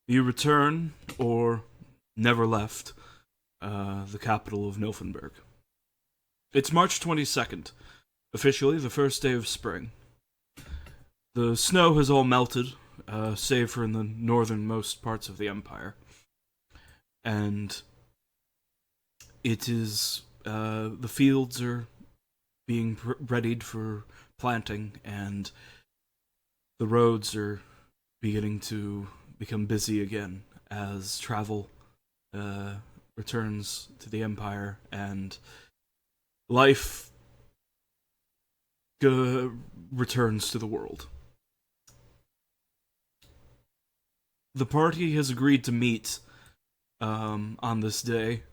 You return, or never left, the capital of Nilfenburg. It's March 22nd, officially the first day of spring. The snow has all melted, save for in the northernmost parts of the Empire. And it is, the fields are being readied for planting, and the roads are beginning to become busy again as travel returns to the Empire and life returns to the world. The party has agreed to meet on this day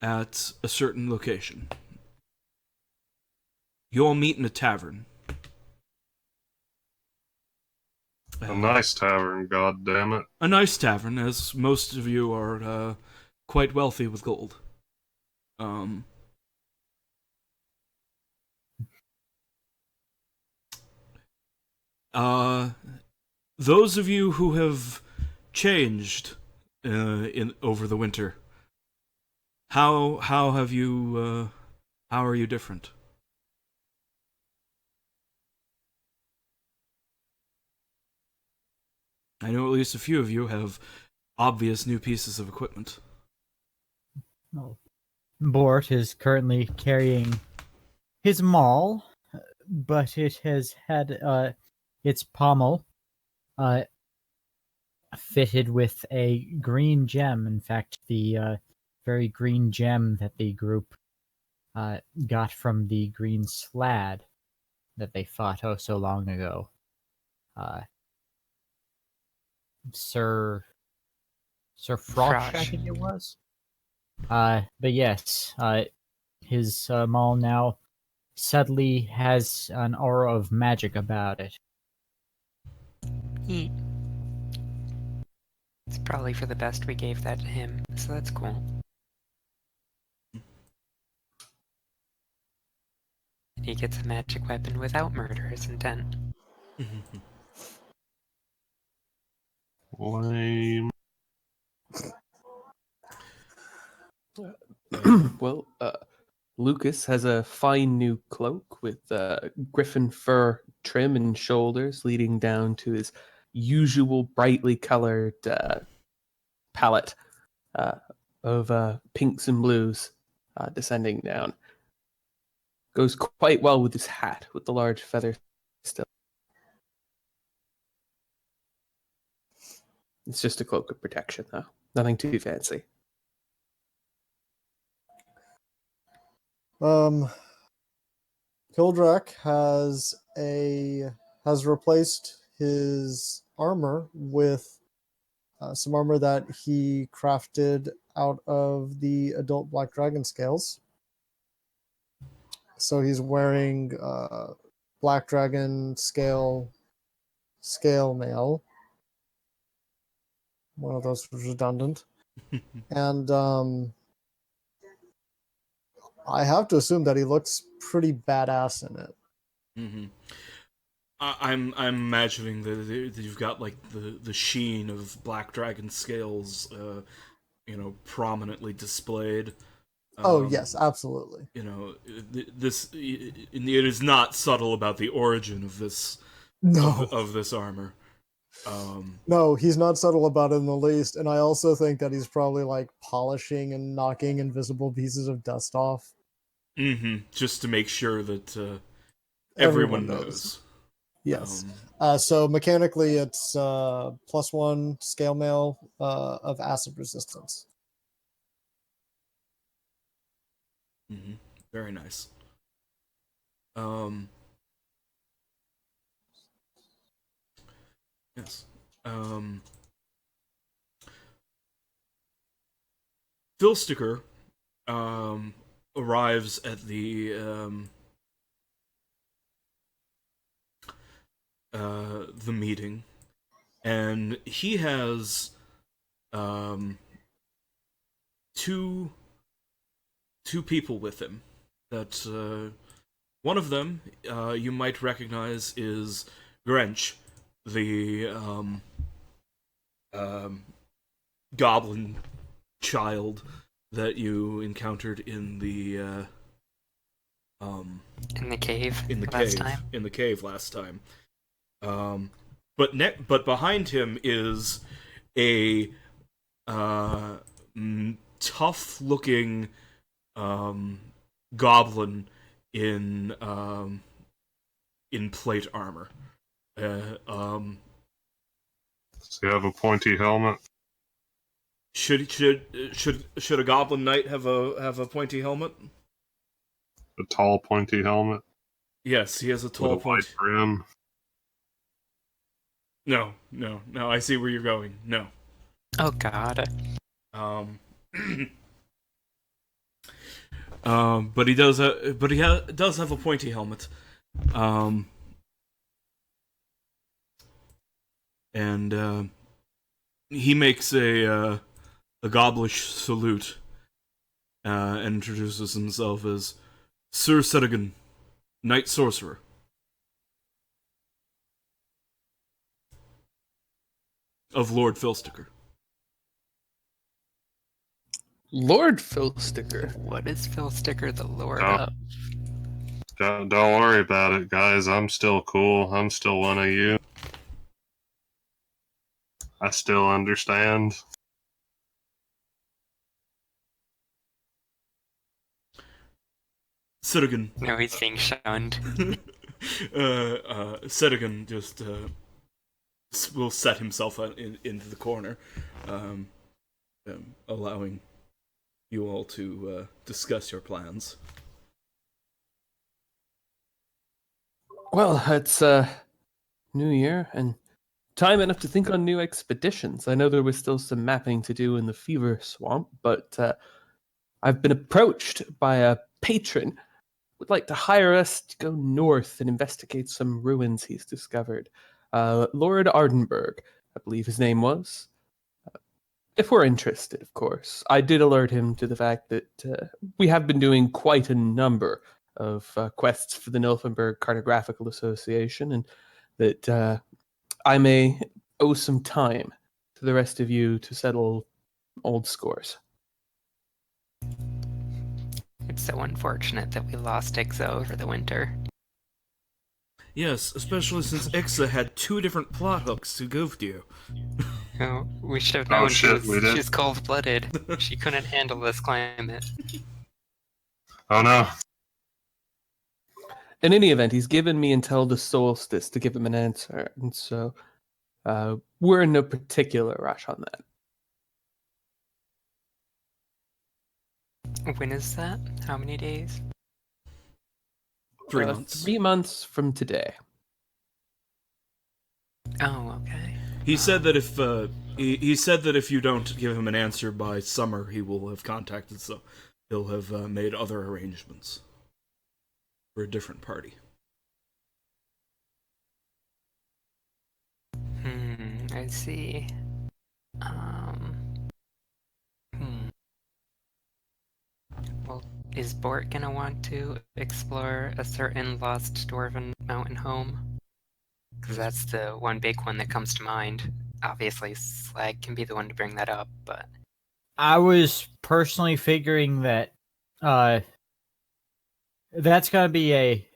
at a certain location. You all meet in a tavern. A nice tavern, god damn it. A nice tavern, as most of you are quite wealthy with gold. Um, uh, those of you who have changed in over the winter, how have you how are you different? I know at least a few of you have obvious new pieces of equipment. Oh. Bort is currently carrying his maul, but it has had its pommel fitted with a green gem. In fact, the very green gem that the group got from the green slad that they fought oh so long ago. Uh, Sir Frosh, I think it was. But yes, his maul now suddenly has an aura of magic about it. He... It's probably for the best we gave that to him, so that's cool. And he gets a magic weapon without murderous intent. Lame. Well, Lucas has a fine new cloak with griffin fur trim and shoulders leading down to his usual brightly colored palette of pinks and blues descending down. Goes quite well with his hat with the large feather still. It's just a cloak of protection, though. Nothing too fancy. Kildrak has replaced his armor with some armor that he crafted out of the adult black dragon scales. So he's wearing black dragon scale mail. One of those was redundant. And I have to assume that he looks pretty badass in it. Mm-hmm. I'm imagining that you've got like the sheen of black dragon scales, prominently displayed. Yes, absolutely. This it is not subtle about the origin of this of this armor. No, he's not subtle about it in the least, and I also think that he's probably like polishing and knocking invisible pieces of dust off. Just to make sure that Everyone knows. Yes. So mechanically, it's +1 scale mail of acid resistance. Very nice. Yes. Phil Sticker arrives at the meeting, and he has two people with him. That one of them you might recognize is Grench, the goblin child that you encountered in the In the cave cave time. in the cave last time. But behind him is a tough looking goblin in plate armor. Does he have a pointy helmet? Should a goblin knight have a pointy helmet? A tall, pointy helmet Yes, he has a with tall a white brim. No, I see where you're going. No. Oh god. But he does does have a pointy helmet. And he makes a gobblish salute and introduces himself as Sir Setigan, Knight Sorcerer. Of Lord Filsticker. Lord Filsticker. What is Phil Sticker the Lord Oh. of? Don't worry about it, guys. I'm still cool. I'm still one of you. I still understand. Setigan. No, he's being shunned. Setigan just will set himself into the corner, allowing you all to discuss your plans. Well, it's New Year and time enough to think on new expeditions. I know there was still some mapping to do in the Fever Swamp, but I've been approached by a patron who would like to hire us to go north and investigate some ruins he's discovered. Lord Ardenberg, I believe his name was. If we're interested, of course. I did alert him to the fact that we have been doing quite a number of quests for the Nilfenburg Cartographical Association, and that I may owe some time to the rest of you to settle old scores. It's so unfortunate that we lost Ixa over the winter. Yes, especially since Ixa had 2 different plot hooks to give to you. Oh, we should have Oh, known shit, we did? she's cold-blooded. She couldn't handle this climate. Oh no. In any event, he's given me until the solstice to give him an answer, and so we're in no particular rush on that. When is that? How many days? 3 months. 3 months from today. Oh, okay. He said that if he said that if you don't give him an answer by summer, he will have contacted. So he'll have made other arrangements for a different party. I see. Well, is Bort gonna want to explore a certain lost dwarven mountain home? Because that's the one big one that comes to mind. Obviously, Slag can be the one to bring that up, but... I was personally figuring that that's gonna be a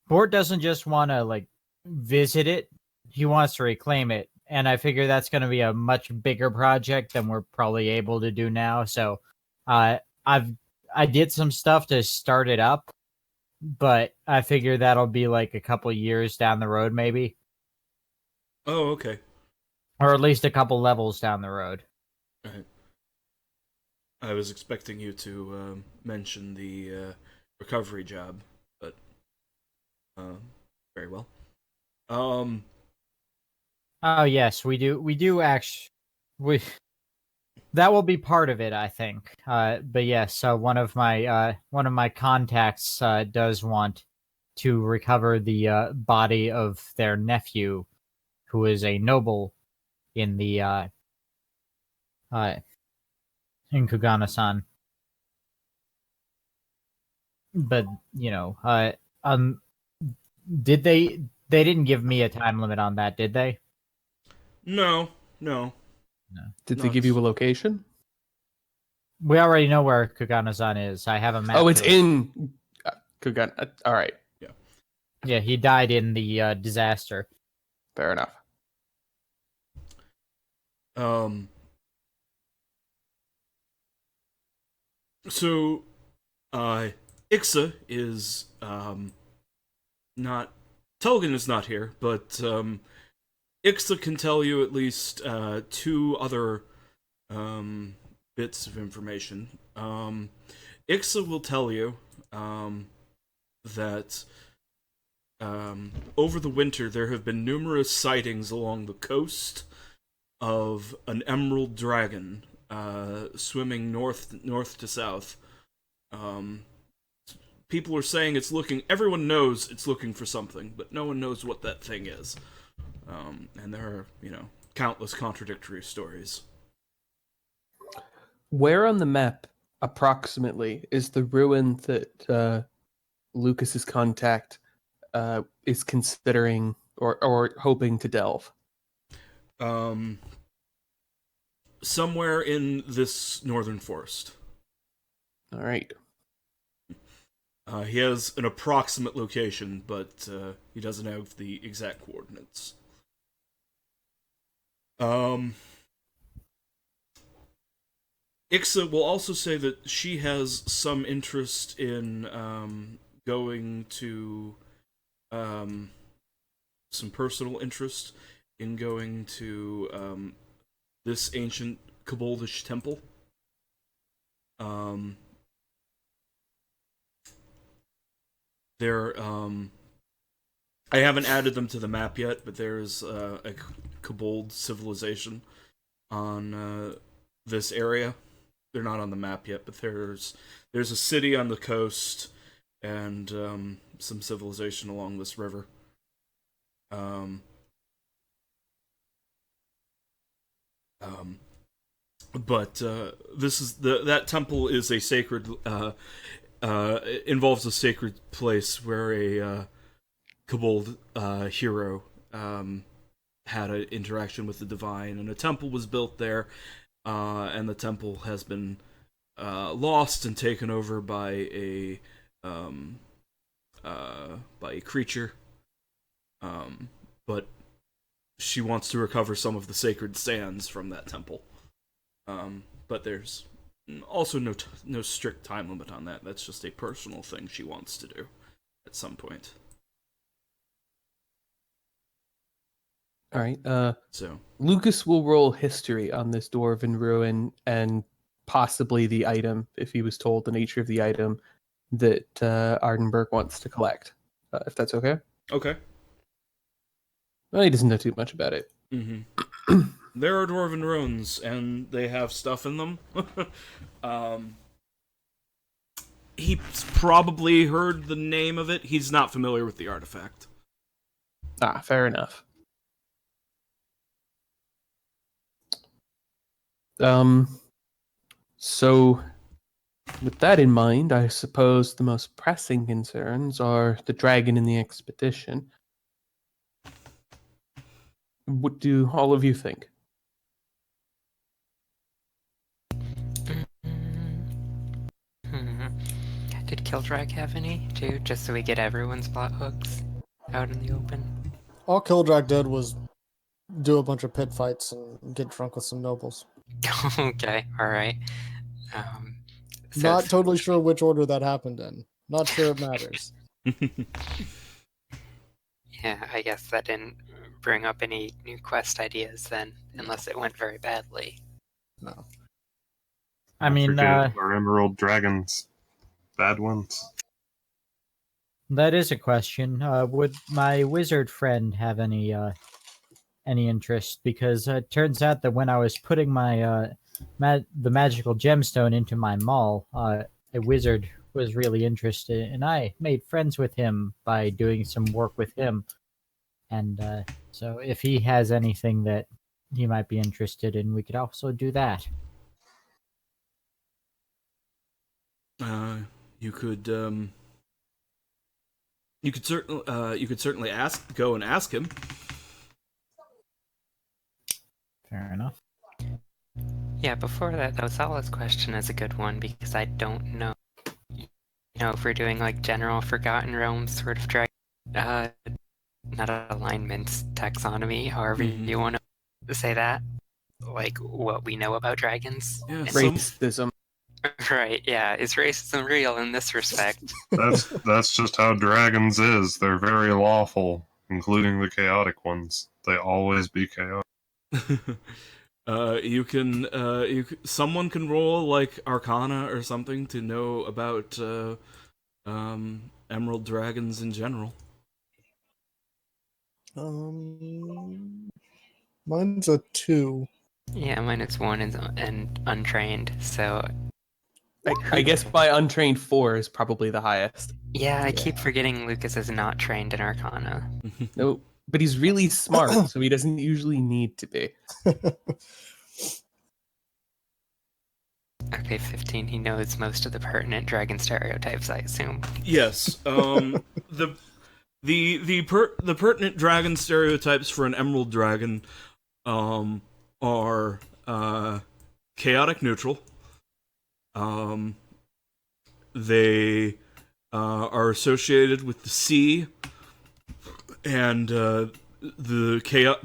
Bort doesn't just want to like visit it; he wants to reclaim it, and I figure that's gonna be a much bigger project than we're probably able to do now. So, I did some stuff to start it up, but I figure that'll be like a couple years down the road, maybe, Oh, okay. or at least a couple levels down the road. Right. I was expecting you to mention the recovery job, but very well. Oh yes, we do actually. That will be part of it, I think. But yes, one of my contacts does want to recover the body of their nephew, who is a noble in the in Kugana-san. But did they didn't give me a time limit on that, did they? No. Did they give you a location? We already know where Kuganazan is. I have a map. Oh, it's to it. in Kugan. All right, Yeah, he died in the disaster. fair enough. So, Ixa is, not... Telgan is not here, but, Ixa can tell you at least, two other, bits of information. Ixa will tell you, that, over the winter there have been numerous sightings along the coast of an emerald dragon, swimming north to south. People are saying it's looking. Everyone knows it's looking for something, but no one knows what that thing is. And there are, countless contradictory stories. Where on the map, approximately, is the ruin that Lucas's contact is considering or hoping to delve? Somewhere in this northern forest. All right. He has an approximate location, but he doesn't have the exact coordinates. Ixa will also say that she has some interest in going to some personal interest in going to this ancient Kaboldish temple. There, I haven't added them to the map yet, but there's a Kobold civilization on this area. They're not on the map yet, but there's a city on the coast and some civilization along this river. But this is that temple is a sacred involves a sacred place where a Kobold hero had an interaction with the divine, and a temple was built there, and the temple has been lost and taken over by a creature. But she wants to recover some of the sacred sands from that temple. But there's also no strict time limit on that. That's just a personal thing she wants to do at some point. All right. So Lucas will roll history on this dwarven ruin and possibly the item, if he was told the nature of the item that Ardenberg wants to collect, if that's okay. okay. Well, he doesn't know too much about it. Mm-hmm. There are dwarven ruins, and they have stuff in them. He's probably heard the name of it. He's not familiar with the artifact. Ah, fair enough. So with that in mind, I suppose the most pressing concerns are the dragon and the expedition. What do all of you think? Did Killdrag have any, too? Just so we get everyone's plot hooks out in the open? All Killdrag did was do a bunch of pit fights and get drunk with some nobles. Okay, alright. Not totally sure which order that happened in. Not sure it matters. Yeah, I guess that didn't bring up any new quest ideas then, unless it went very badly. No. I mean, forget our emerald dragons, bad ones. that is a question. Would my wizard friend have any interest? Because it turns out that when I was putting my the magical gemstone into my maul, a wizard was really interested, and I made friends with him by doing some work with him. And so, if he has anything that he might be interested in, we could also do that. You could certainly go and ask him. Fair enough. Yeah, before that, though, Sala's question is a good one because I don't know, if we're doing like general Forgotten Realms sort of not alignments, taxonomy, however Mhm. you want to say that, like what we know about dragons. Yeah, And- Racism. right, yeah, is racism real in this respect? That's just how dragons is. They're very lawful, including the chaotic ones. They always be chaotic. someone can roll like Arcana or something to know about emerald dragons in general. Mine's a 2. Yeah, mine is 1 and untrained, so I guess my untrained 4 is probably the highest. yeah, I keep Yeah. forgetting Lucas is not trained in Arcana. No, but he's really smart, so he doesn't usually need to be. Okay, 15, he knows most of the pertinent dragon stereotypes, I assume. Yes. The pertinent dragon stereotypes for an emerald dragon are chaotic neutral. They are associated with the sea and the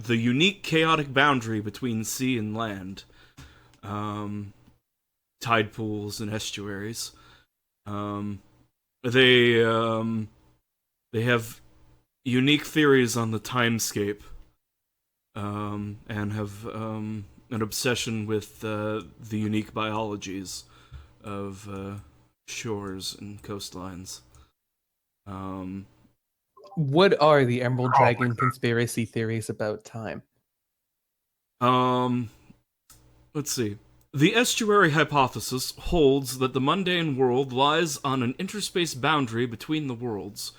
unique chaotic boundary between sea and land, tide pools and estuaries. They have unique theories on the timescape, and have an obsession with the unique biologies of shores and coastlines. What are the Emerald Dragon conspiracy theories about time? Let's see. The estuary hypothesis holds that the mundane world lies on an interspace boundary between the worlds,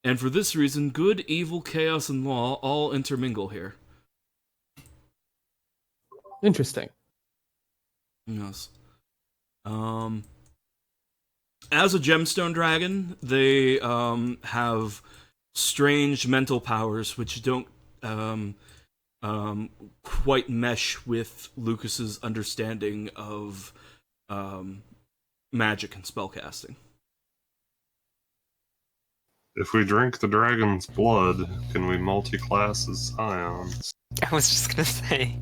and for this reason, good, evil, chaos, and law all intermingle here. Interesting. Yes. As a gemstone dragon, they have strange mental powers which don't quite mesh with Lucas's understanding of magic and spellcasting. If we drink the dragon's blood, can we multi-class as scions? I was just gonna say.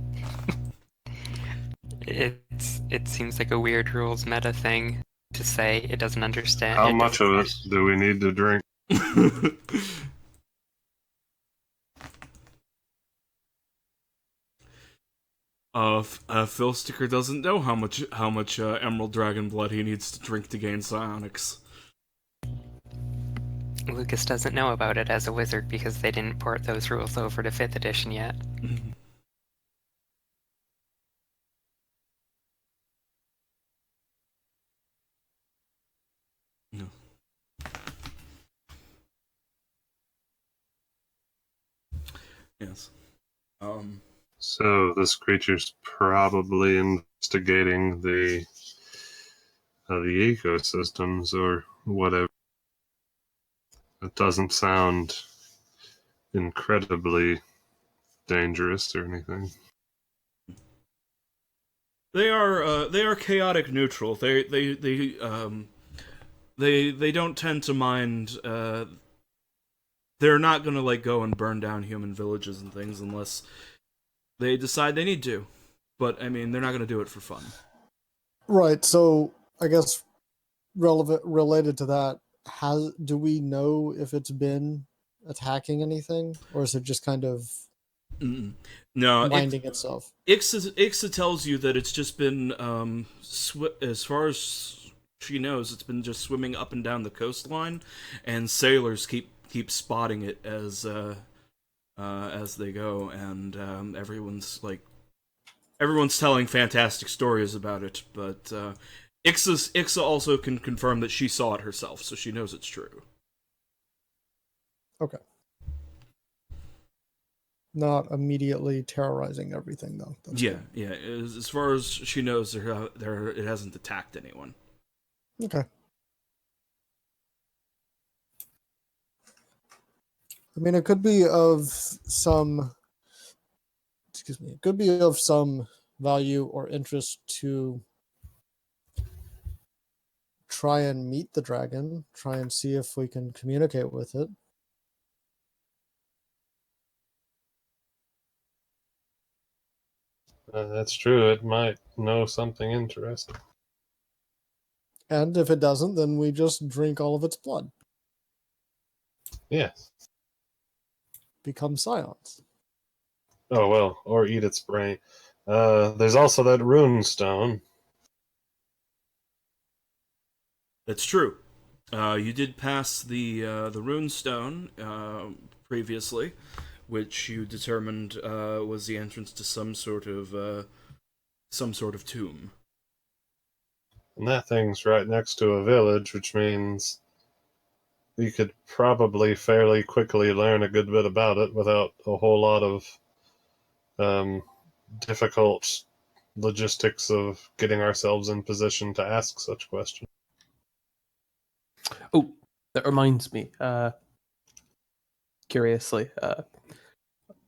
It seems like a weird rules meta thing to say it doesn't understand. How much of it do we need to drink? Phil Sticker doesn't know how much Emerald Dragon blood he needs to drink to gain psionics. Lucas doesn't know about it as a wizard because they didn't port those rules over to 5th edition yet. No. Yes. So this creature's probably investigating the ecosystems or whatever. It doesn't sound incredibly dangerous or anything. They are chaotic neutral. They don't tend to mind. They're not gonna like go and burn down human villages and things unless they decide they need to. But I mean, they're not gonna do it for fun. Right. So I guess related to that, do we know if it's been attacking anything, or is it just kind of No, minding itself? Ixa tells you that it's just been as far as she knows, it's been just swimming up and down the coastline, and sailors keep spotting it as they go, and everyone's telling fantastic stories about it, but Ixa also can confirm that she saw it herself, so she knows it's true. Okay. Not immediately terrorizing everything, though. That's Yeah, good. yeah. As far as she knows, it hasn't attacked anyone. Okay. I mean, it could be of some. Excuse me. It could be of some value or interest to try and meet the dragon, try and see if we can communicate with it. That's true. It might know something interesting. And if it doesn't, then we just drink all of its blood, Yes. become scions. Oh, well, or eat its brain. There's also that rune stone. That's true. You did pass the rune stone previously, which you determined was the entrance to some sort of tomb. And that thing's right next to a village, which means you could probably fairly quickly learn a good bit about it without a whole lot of difficult logistics of getting ourselves in position to ask such questions. Oh, that reminds me. Curiously,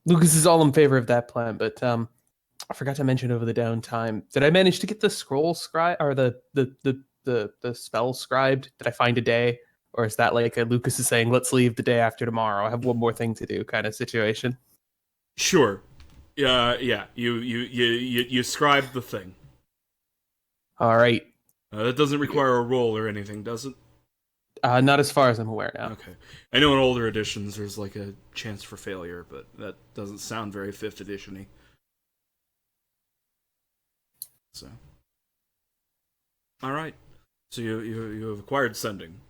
Lucas is all in favor of that plan, but I forgot to mention over the downtime. Did I manage to get the scroll scribe or the spell scribed? Did I find a day, or is that like a Lucas is saying, "Let's leave the day after tomorrow. I have one more thing to do," kind of situation? Sure. Yeah. You scribed the thing. All right. That doesn't require a roll or anything, does it? Not as far as I'm aware now. Okay. I know in older editions there's like a chance for failure, but that doesn't sound very 5th edition-y. So. Alright. So you have acquired sending.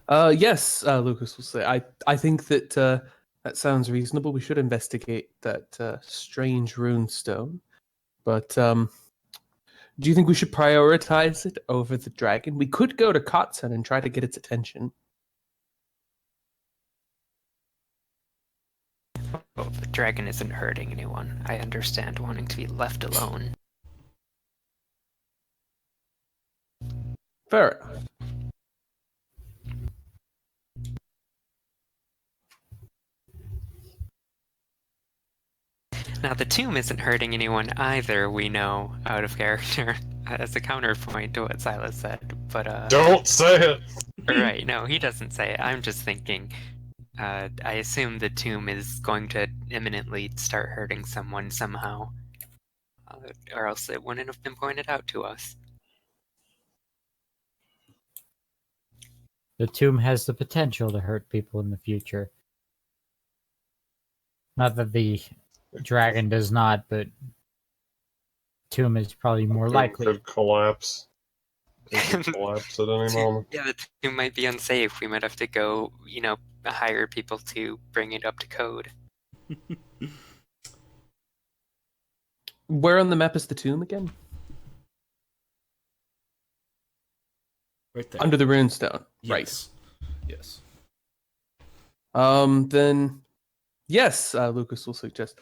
Yes, Lucas will say. I think that that sounds reasonable. We should investigate that strange rune stone. But do you think we should prioritize it over the dragon? We could go to Kotsun and try to get its attention. Well, the dragon isn't hurting anyone. I understand wanting to be left alone. Fair enough. Now, the tomb isn't hurting anyone either, we know, out of character, as a counterpoint to what Silas said. But, Don't say it! right, no, he doesn't say it. I'm just thinking, I assume the tomb is going to imminently start hurting someone somehow. Or else it wouldn't have been pointed out to us. The tomb has the potential to hurt people in the future. Not that the dragon does not, but tomb is probably more likely. Could collapse. It could collapse at any moment. Yeah, the tomb might be unsafe. We might have to go, hire people to bring it up to code. Where on the map is the tomb again? Right there. Under the runestone. Yes. Yes. Then, yes, Lucas will suggest.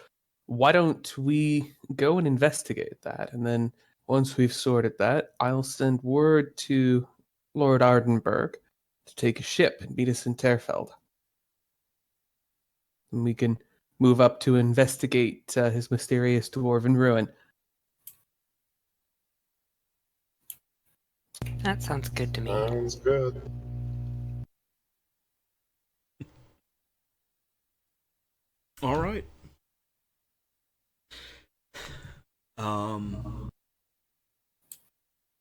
Why don't we go and investigate that? And then once we've sorted that, I'll send word to Lord Ardenberg to take a ship and meet us in Terfeld. And we can move up to investigate his mysterious dwarven ruin. That sounds good to me. Sounds good. All right. All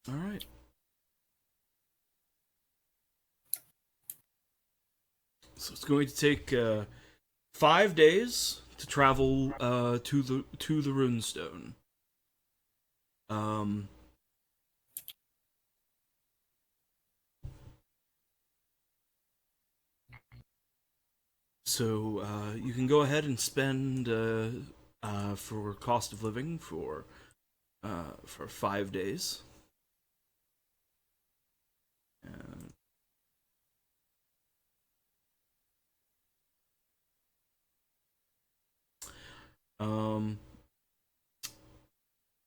right. So it's going to take 5 days to travel to the runestone. So you can go ahead and spend for cost of living for 5 days. Um,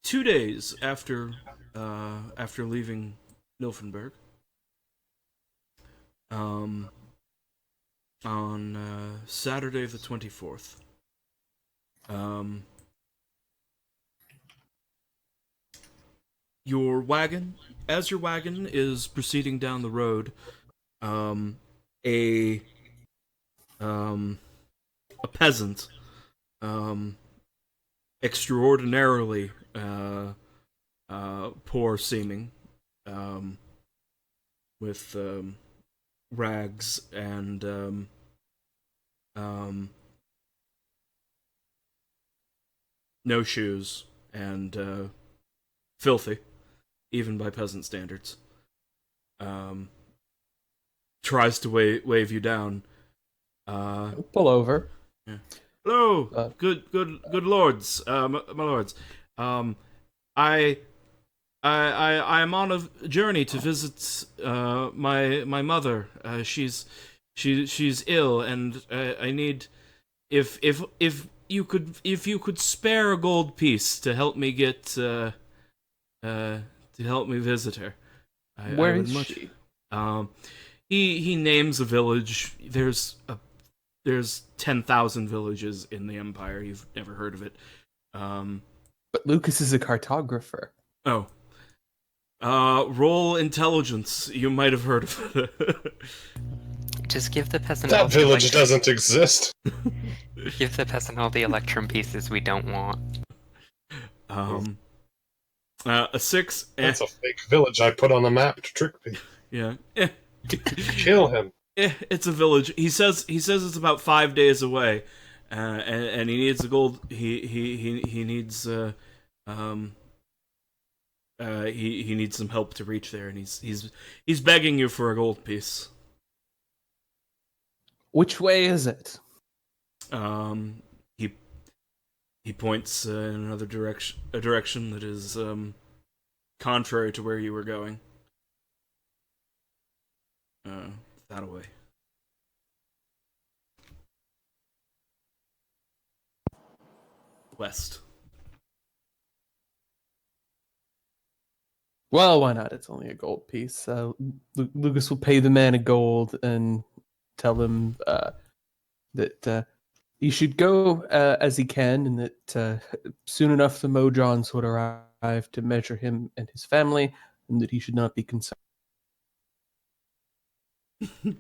2 days after leaving Nilfenburg, on Saturday the 24th. Your wagon, as your wagon is proceeding down the road, a peasant, extraordinarily poor seeming, with rags and no shoes and filthy, even by peasant standards. Tries to wave you down. Pull over. Yeah. Hello, good lords, my lords. I am on a journey to visit my mother. She's ill, and I need if you could spare a gold piece to help me get to help me visit her. Where is she? He names a village. There's 10,000 villages in the Empire. You've never heard of it. But Lucas is a cartographer. Oh. Roll intelligence. You might have heard of it. Just give the peasant all That the village doesn't exist. Give the peasant all the electrum pieces we don't want. A 6. That's a fake village I put on the map to trick people. Yeah. Kill him. It's a village. He says it's about 5 days away, and he needs a gold. He needs he needs some help to reach there, and he's begging you for a gold piece. Which way is it? He points in another a direction that is contrary to where you were going. That away. West. Well, why not? It's only a gold piece. Lucas will pay the man a gold and tell him that he should go as he can, and that soon enough the Modrons would arrive to measure him and his family, and that he should not be concerned. Yeah,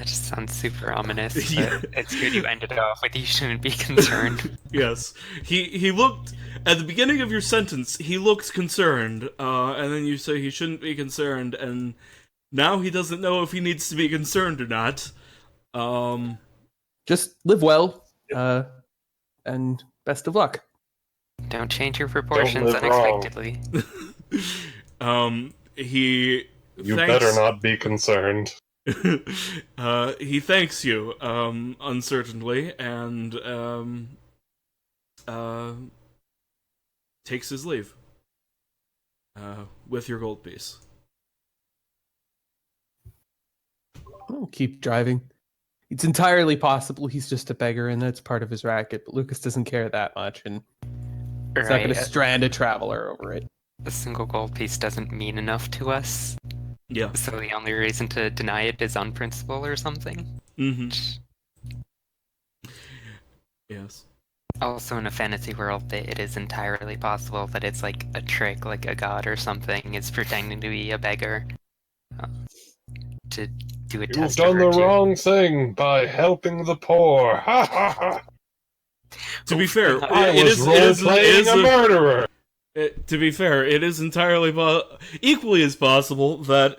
it just sounds super ominous. But Yeah. It's good you ended off with you shouldn't be concerned. Yes. He looked at the beginning of your sentence. He looked concerned, and then you say he shouldn't be concerned, and now he doesn't know if he needs to be concerned or not. Just live well, and best of luck. Don't change your proportions live wrong. unexpectedly. He You thanks, better not be concerned. he thanks you, uncertainly, and takes his leave. With your gold piece. I'll keep driving. It's entirely possible he's just a beggar and that's part of his racket, but Lucas doesn't care that much, and he's not going to strand a traveler over it. A single gold piece doesn't mean enough to us, Yeah. so the only reason to deny it is on principle or something. Mm-hmm. Yes. Also, in a fantasy world, it is entirely possible that it's like a trick, like a god or something is pretending to be a beggar to do a You've test done of the virtue. wrong thing by helping the poor. Ha ha ha! To be fair, I was role-playing a murderer. To be fair, it is entirely equally as possible that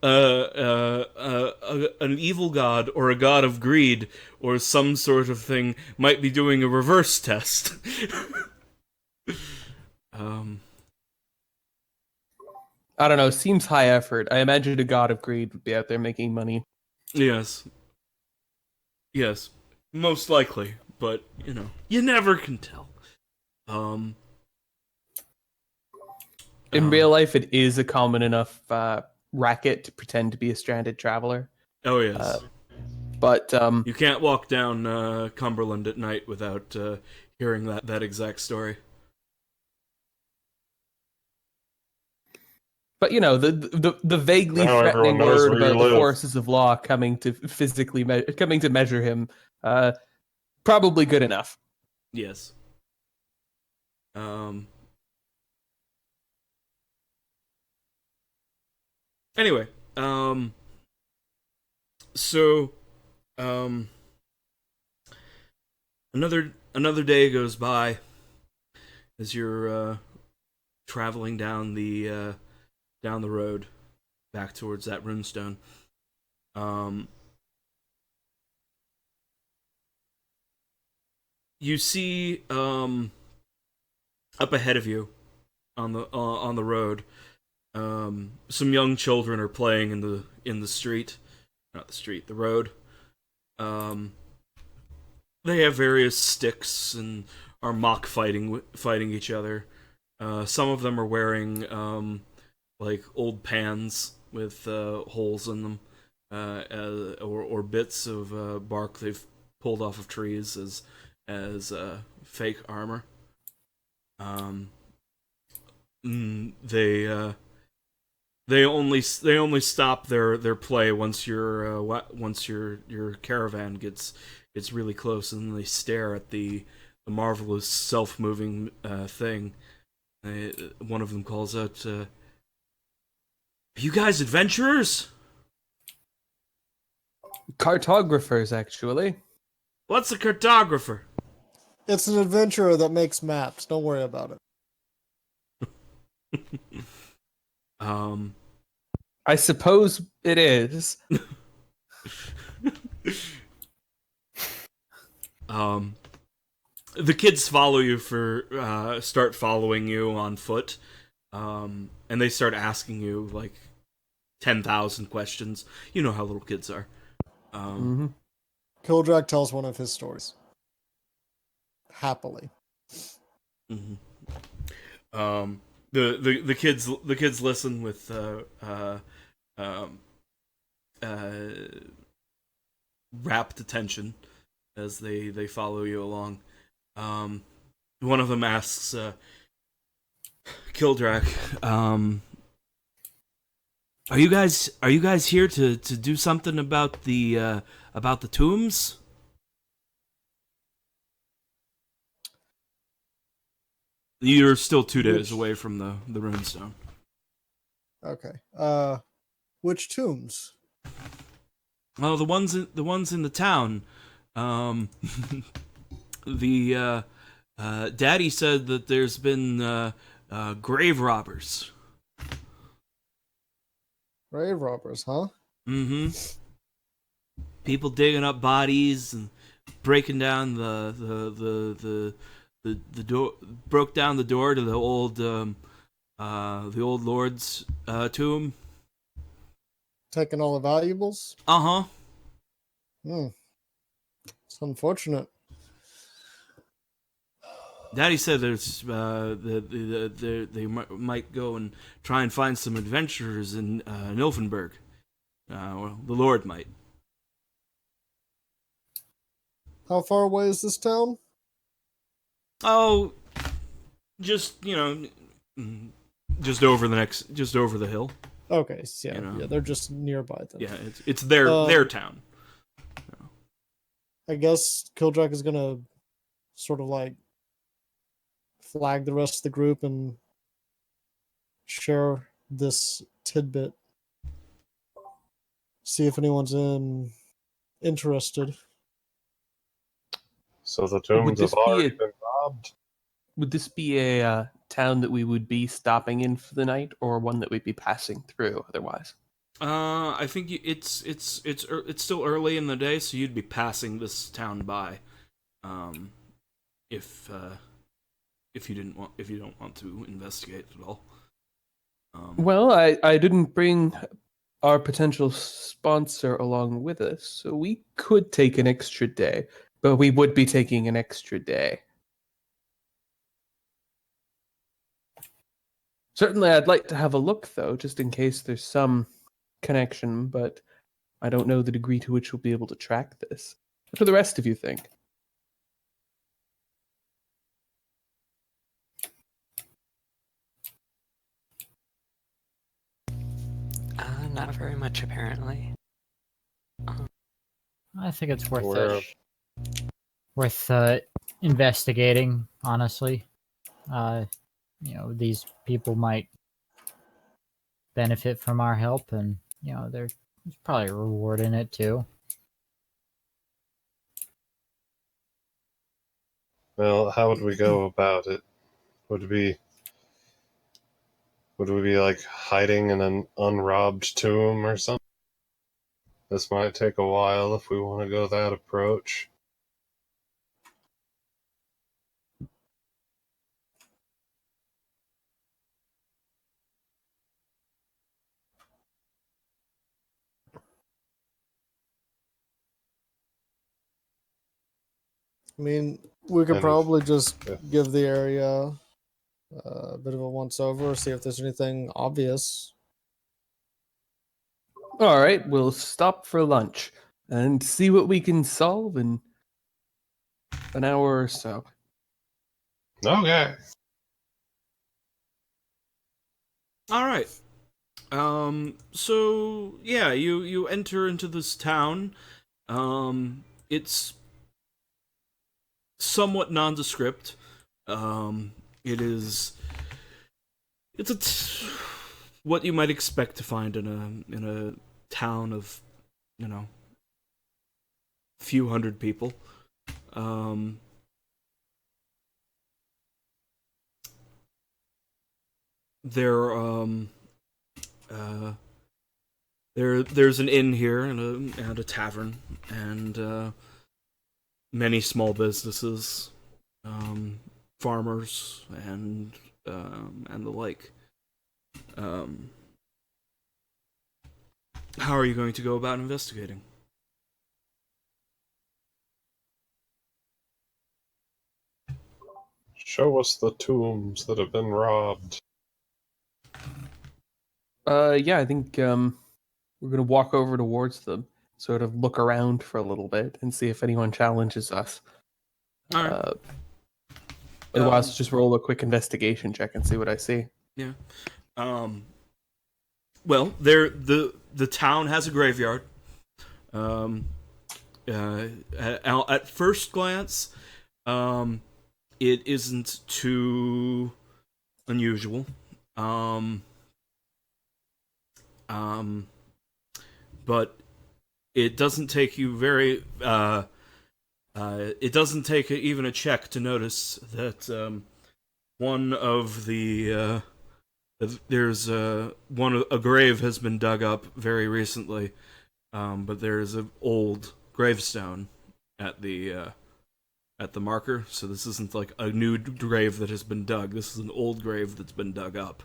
an evil god or a god of greed or some sort of thing might be doing a reverse test. I don't know, seems high effort. I imagine a god of greed would be out there making money. Yes. Yes. Most likely, but, you never can tell. In real life, it is a common enough racket to pretend to be a stranded traveler. Oh, yes. But you can't walk down Cumberland at night without hearing that exact story. But the vaguely Now everyone threatening knows word where you about the live. forces of law coming to physically coming to measure him, probably good enough. Yes. Anyway, so another day goes by as you're traveling down the road back towards that runestone. You see up ahead of you on the road, some young children are playing in the street, not the street, the road. They have various sticks and are mock fighting each other. Some of them are wearing like old pans with holes in them, or bits of bark they've pulled off of trees as fake armor. They only stop their play once your caravan gets really close, and they stare at the marvelous self-moving thing. One of them calls out, "Are you guys adventurers? Cartographers, actually. What's a cartographer?" It's an adventurer that makes maps. Don't worry about it. I suppose it is. The kids follow you start following you on foot, and they start asking you like 10,000 questions. You know how little kids are. Kildrak tells one of his stories. Happily. Mm-hmm. The kids listen with rapt attention as they follow you along. One of them asks Kildrak, are you guys here to do something about the tombs? You're still 2 days away from the runestone. Okay. Which tombs? Oh, the ones in the town. The Daddy said that there's been grave robbers. Grave robbers, huh? Mm-hmm. People digging up bodies and breaking down the door. Broke down the door to the old lord's tomb. Taking all the valuables? Uh-huh. It's unfortunate. Daddy said there's they might go and try and find some adventurers in Nilfenburg. Well, the Lord might. How far away is this town? Oh, just just over the hill. Okay, so yeah, You know. yeah, they're just nearby then. Yeah, it's their town. I guess Kildrak is gonna sort of like flag the rest of the group and share this tidbit. See if anyone's interested. So the Would tombs this have already be been robbed. Would this be a town that we would be stopping in for the night, or one that we'd be passing through otherwise? I think it's still early in the day, so you'd be passing this town by, if you don't want to investigate at all. Well, I didn't bring our potential sponsor along with us, so we could take an extra day, but we would be taking an extra day. Certainly, I'd like to have a look, though, just in case there's some connection, but I don't know the degree to which we'll be able to track this. What do the rest of you think? I think it's worth Where- investigating. Honestly, these people might benefit from our help, and there's probably a reward in it too. Well, how would we go about it? Would we be like hiding in an unrobbed tomb or something? This might take a while if we want to go that approach. I mean, we could And- probably just yeah. give the area a bit of a once over, see if there's anything obvious. All right, we'll stop for lunch and see what we can solve in an hour or so. Okay. All right. So yeah, you enter into this town. It's somewhat nondescript. It is. What you might expect to find in a town of, few hundred people. There there's an inn here and a tavern and many small businesses, farmers and the like. How are you going to go about investigating? Show us the tombs that have been robbed. Yeah, I think we're gonna walk over towards them, sort of look around for a little bit, and see if anyone challenges us. All right. Otherwise, just roll a quick investigation check and see what I see. Yeah. Well, the town has a graveyard. At first glance, it isn't too unusual. But it doesn't take you very. It doesn't take even a check to notice that one of the there's a grave has been dug up very recently, but there's an old gravestone at the marker. So this isn't like a new grave that has been dug. This is an old grave that's been dug up.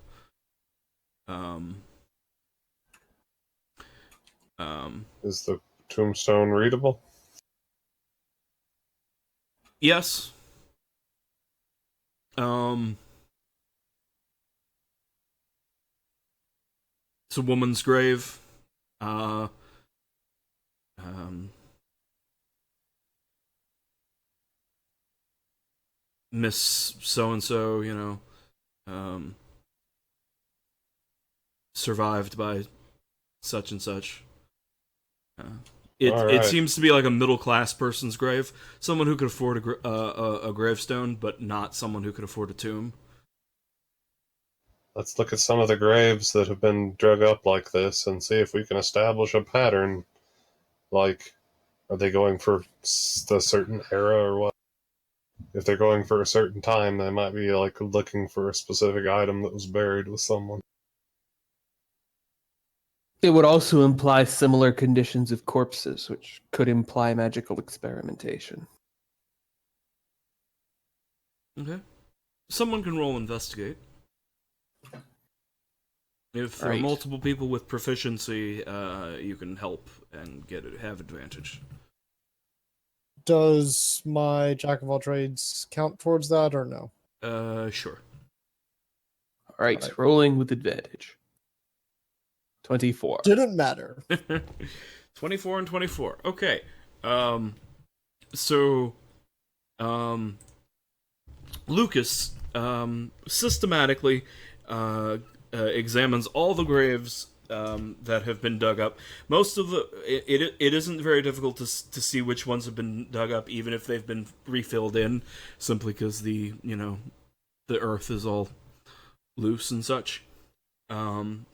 Is the tombstone readable? Yes. It's a woman's grave. Miss so and so, survived by such and such. It Alright. seems to be like a middle class person's grave, someone who could afford a gravestone, but not someone who could afford a tomb. Let's look at some of the graves that have been dug up like this and see if we can establish a pattern. Like, are they going for the certain era or what? If they're going for a certain time, they might be like looking for a specific item that was buried with someone. It would also imply similar conditions of corpses, which could imply magical experimentation. Okay. Someone can roll investigate. If there are Right. multiple people with proficiency, you can help and have advantage. Does my jack of all trades count towards that or no? Sure. All right, rolling with advantage. 24. Didn't matter. 24 and 24. Okay. So, Lucas systematically examines all the graves that have been dug up. Most of it isn't very difficult to see which ones have been dug up, even if they've been refilled in, simply because the earth is all loose and such. And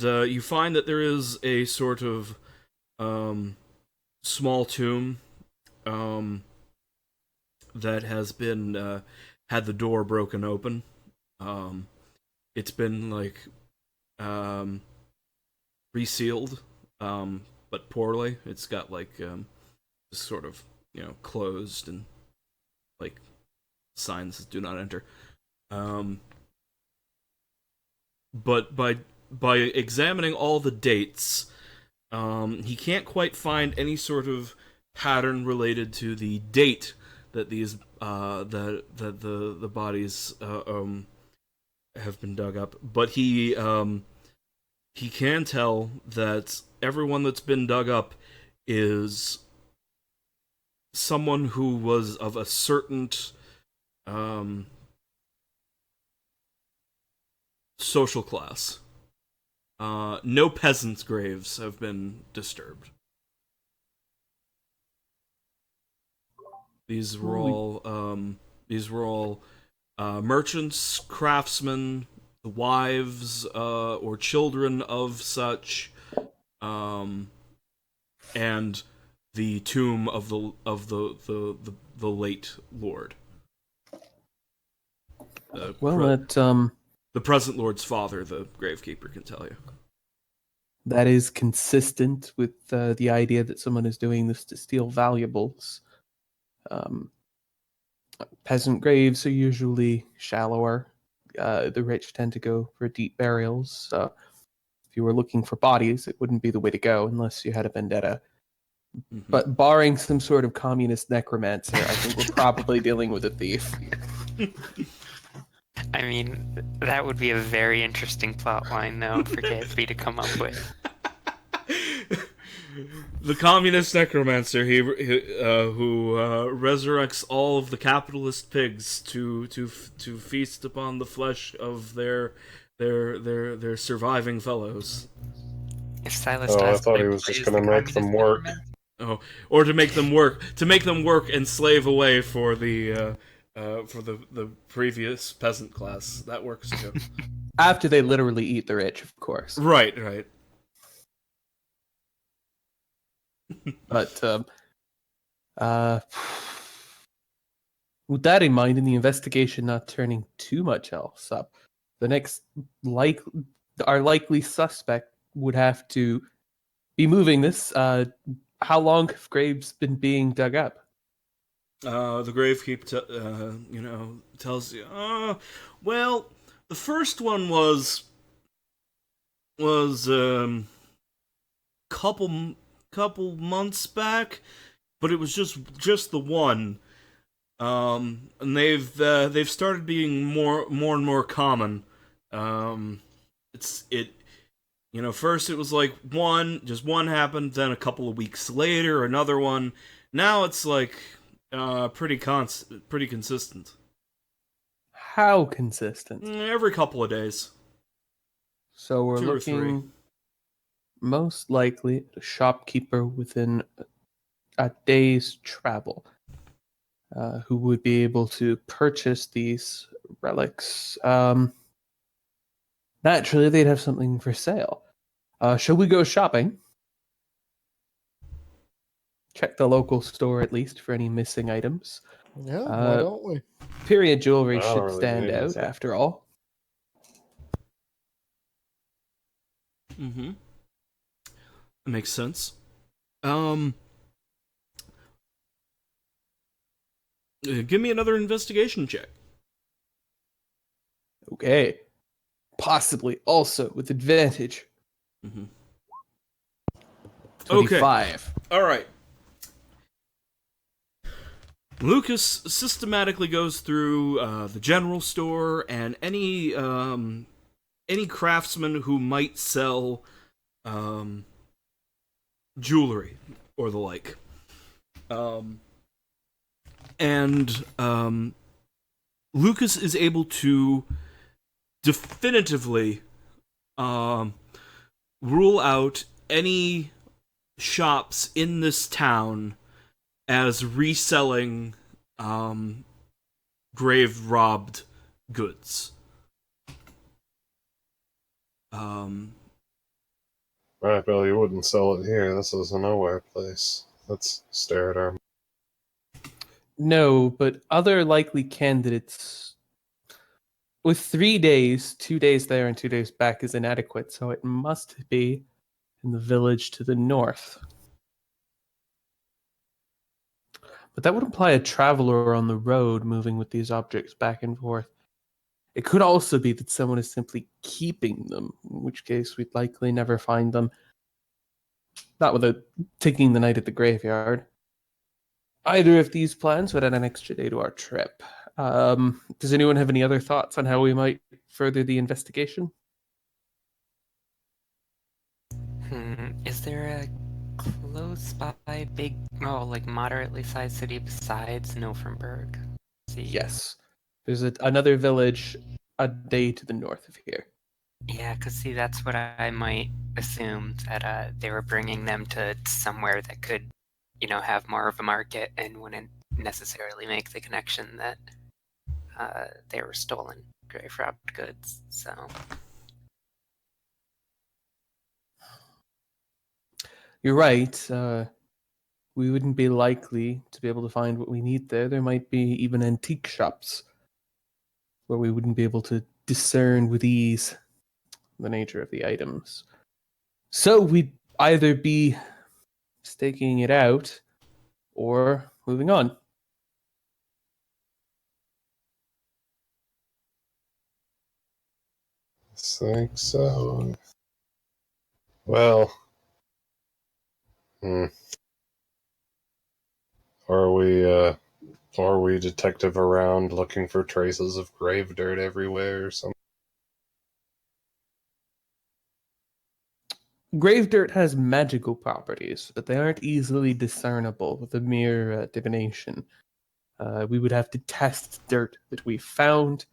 you find that there is a sort of small tomb that has been had the door broken open. It's been resealed, but poorly. It's got just sort of closed and signs do not enter. But by examining all the dates, he can't quite find any sort of pattern related to the date that these the bodies have been dug up. But he can tell that everyone that's been dug up is someone who was of a certain social class. No peasants' graves have been disturbed. These were all merchants, craftsmen, the wives or children of such, and the tomb of the late lord. The present lord's father, the gravekeeper, can tell you. That is consistent with the idea that someone is doing this to steal valuables. Peasant graves are usually shallower. The rich tend to go for deep burials. If you were looking for bodies, it wouldn't be the way to go unless you had a vendetta. Mm-hmm. But barring some sort of communist necromancer, I think we're probably dealing with a thief. I mean, that would be a very interesting plot line, though, for KSB to come up with. The communist necromancer, who resurrects all of the capitalist pigs to feast upon the flesh of their surviving fellows. If Silas I thought he was just going to make them work. Oh, or to make them work and slave away for the previous peasant class. That works too. After they literally eat the rich, of course. Right. But with that in mind, and the investigation not turning too much else up, the next our likely suspect would have to be moving this. How long have graves been being dug up? The gravekeeper, tells you. Well, the first one was couple months back, but it was just the one. And they've started being more and more common. First it was one happened, then a couple of weeks later another one. Now it's pretty consistent. How consistent? Every couple of days. So we're looking most likely at a shopkeeper within a day's travel, who would be able to purchase these relics. Naturally, they'd have something for sale. Shall we go shopping? Check the local store at least for any missing items. Yeah, why don't we? Period jewelry should stand out, after all. Mm-hmm. That makes sense. Give me another investigation check. Okay. Possibly also with advantage. Mm-hmm. 25. Okay. All right. Lucas systematically goes through the general store and any craftsman who might sell jewelry or the like. And Lucas is able to definitively rule out any shops in this town as reselling grave robbed goods. Right, Bill, you wouldn't sell it here. This is a nowhere place. Let's stare at our. No, but other likely candidates with 3 days, 2 days there and 2 days back is inadequate, so it must be in the village to the north. But that would imply a traveler on the road moving with these objects back and forth. It could also be that someone is simply keeping them, in which case we'd likely never find them. Not without taking the night at the graveyard. Either of these plans would add an extra day to our trip. Does anyone have any other thoughts on how we might further the investigation? Is there a close by big, like moderately sized city besides Nilfenburg? See. Yes. There's another village a day to the north of here. Yeah, because see, that's what I might assume, that they were bringing them to somewhere that could, have more of a market and wouldn't necessarily make the connection that they were stolen grave robbed goods. So You're right. We wouldn't be likely to be able to find what we need there. There might be even antique shops where we wouldn't be able to discern with ease the nature of the items. So we'd either be staking it out or moving on. I think so. Well, are we detective around looking for traces of grave dirt everywhere or something? Grave dirt has magical properties, but they aren't easily discernible with a mere divination. We would have to test dirt that we found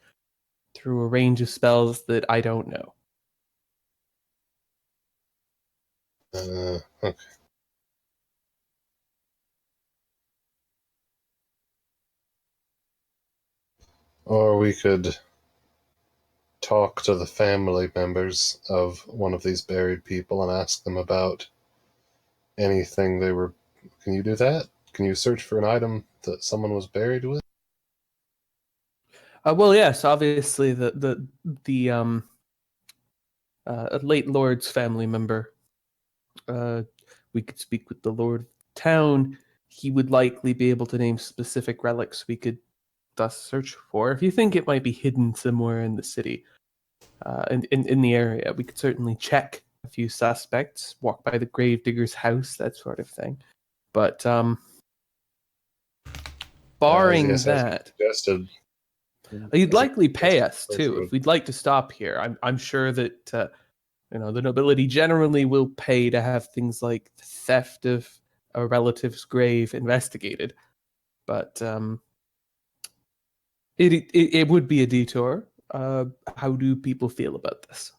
through a range of spells that I don't know. Okay. Or we could talk to the family members of one of these buried people and ask them about anything they were. Can you do that? Can you search for an item that someone was buried with? Well, yes, obviously the late lord's family member. We could speak with the lord of town. He would likely be able to name specific relics we could thus search for. If you think it might be hidden somewhere in the city, in the area, we could certainly check a few suspects, walk by the gravedigger's house, that sort of thing. But barring Yes, as that, suggested, you'd as a likely pay us person too would- if we'd like to stop here. I'm sure that the nobility generally will pay to have things like the theft of a relative's grave investigated, but it would be a detour. How do people feel about this?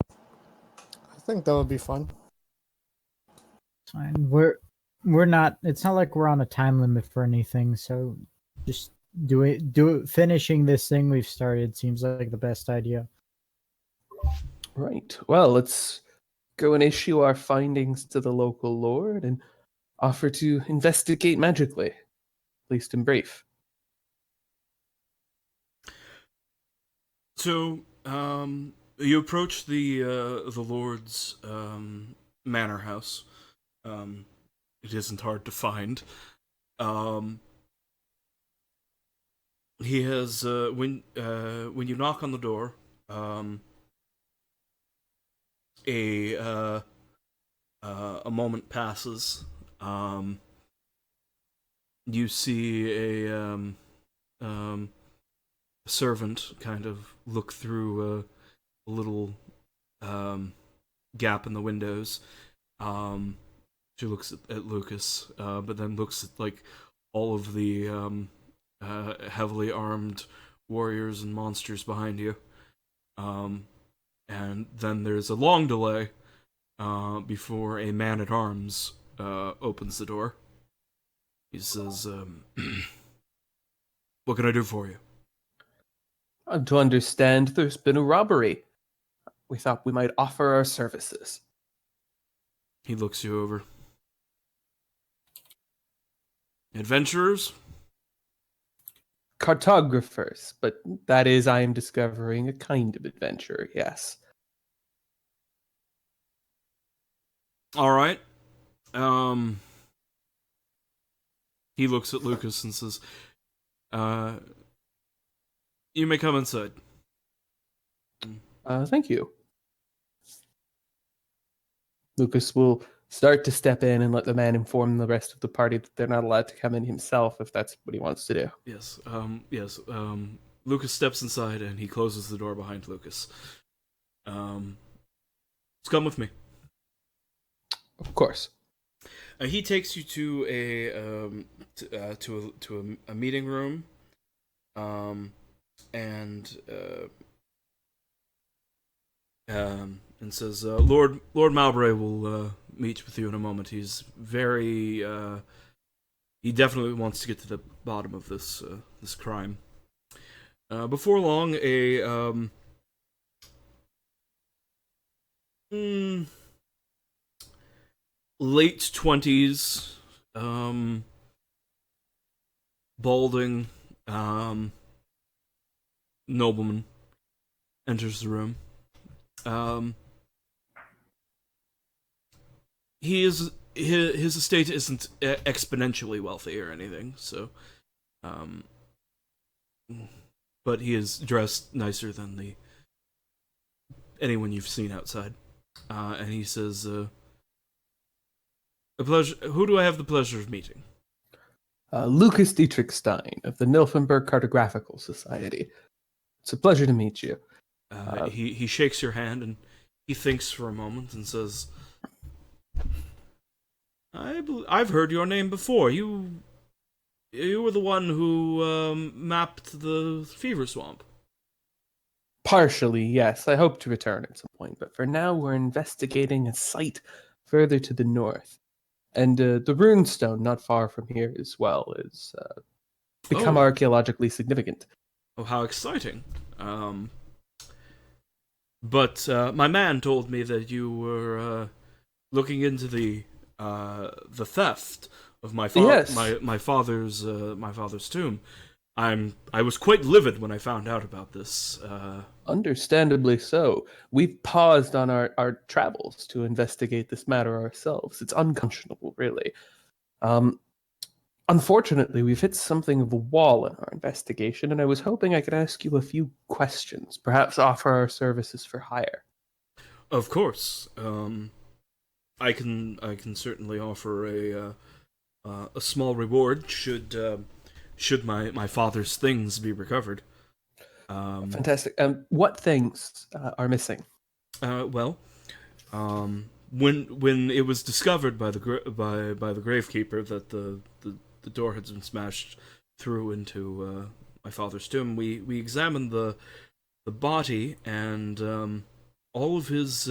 I think that would be fun. It's fine. We're not. It's not like we're on a time limit for anything. So just do it. Finishing this thing we've started seems like the best idea. Right. Well, let's go and issue our findings to the local lord and offer to investigate magically, at least in brief. So, you approach the lord's manor house. It isn't hard to find. He has when you knock on the door, a moment passes. You see a servant kind of look through a little gap in the windows. She looks at Lucas, but then looks at like all of the heavily armed warriors and monsters behind you. And then there's a long delay before a man-at-arms opens the door. He says, what can I do for you? To understand, there's been a robbery. We thought we might offer our services. He looks you over. Adventurers? Cartographers, but that is, I am discovering a kind of adventure, yes. All right. He looks at Lucas and says, you may come inside. Thank you. Lucas will start to step in and let the man inform the rest of the party that they're not allowed to come in himself if that's what he wants to do. Yes. Lucas steps inside and he closes the door behind Lucas. Let's come with me. Of course. He takes you to a meeting room, and says, Lord Mowbray will meet with you in a moment. He's very he definitely wants to get to the bottom of this crime. Before long, late 20s, balding nobleman enters the room. His estate isn't exponentially wealthy or anything, so but he is dressed nicer than anyone you've seen outside. And he says, a pleasure. Who do I have the pleasure of meeting? Lucas Dietrich Stein of the Nilfenburg Cartographical Society. It's a pleasure to meet you. He shakes your hand and he thinks for a moment and says, I've heard your name before. You were the one who mapped the fever swamp. Partially, yes. I hope to return at some point, but for now we're investigating a site further to the north. And the runestone not far from here as well is become archaeologically significant. Oh, how exciting. But my man told me that you were looking into the theft of my father's tomb. I was quite livid when I found out about this. Understandably so. We've paused on our travels to investigate this matter ourselves. It's unconscionable, really. Unfortunately, we've hit something of a wall in our investigation, and I was hoping I could ask you a few questions, perhaps offer our services for hire. Of course. I can certainly offer a small reward should my father's things be recovered. Fantastic. What things are missing? When it was discovered by the gravekeeper that the door had been smashed through into my father's tomb, we examined the body, and all of his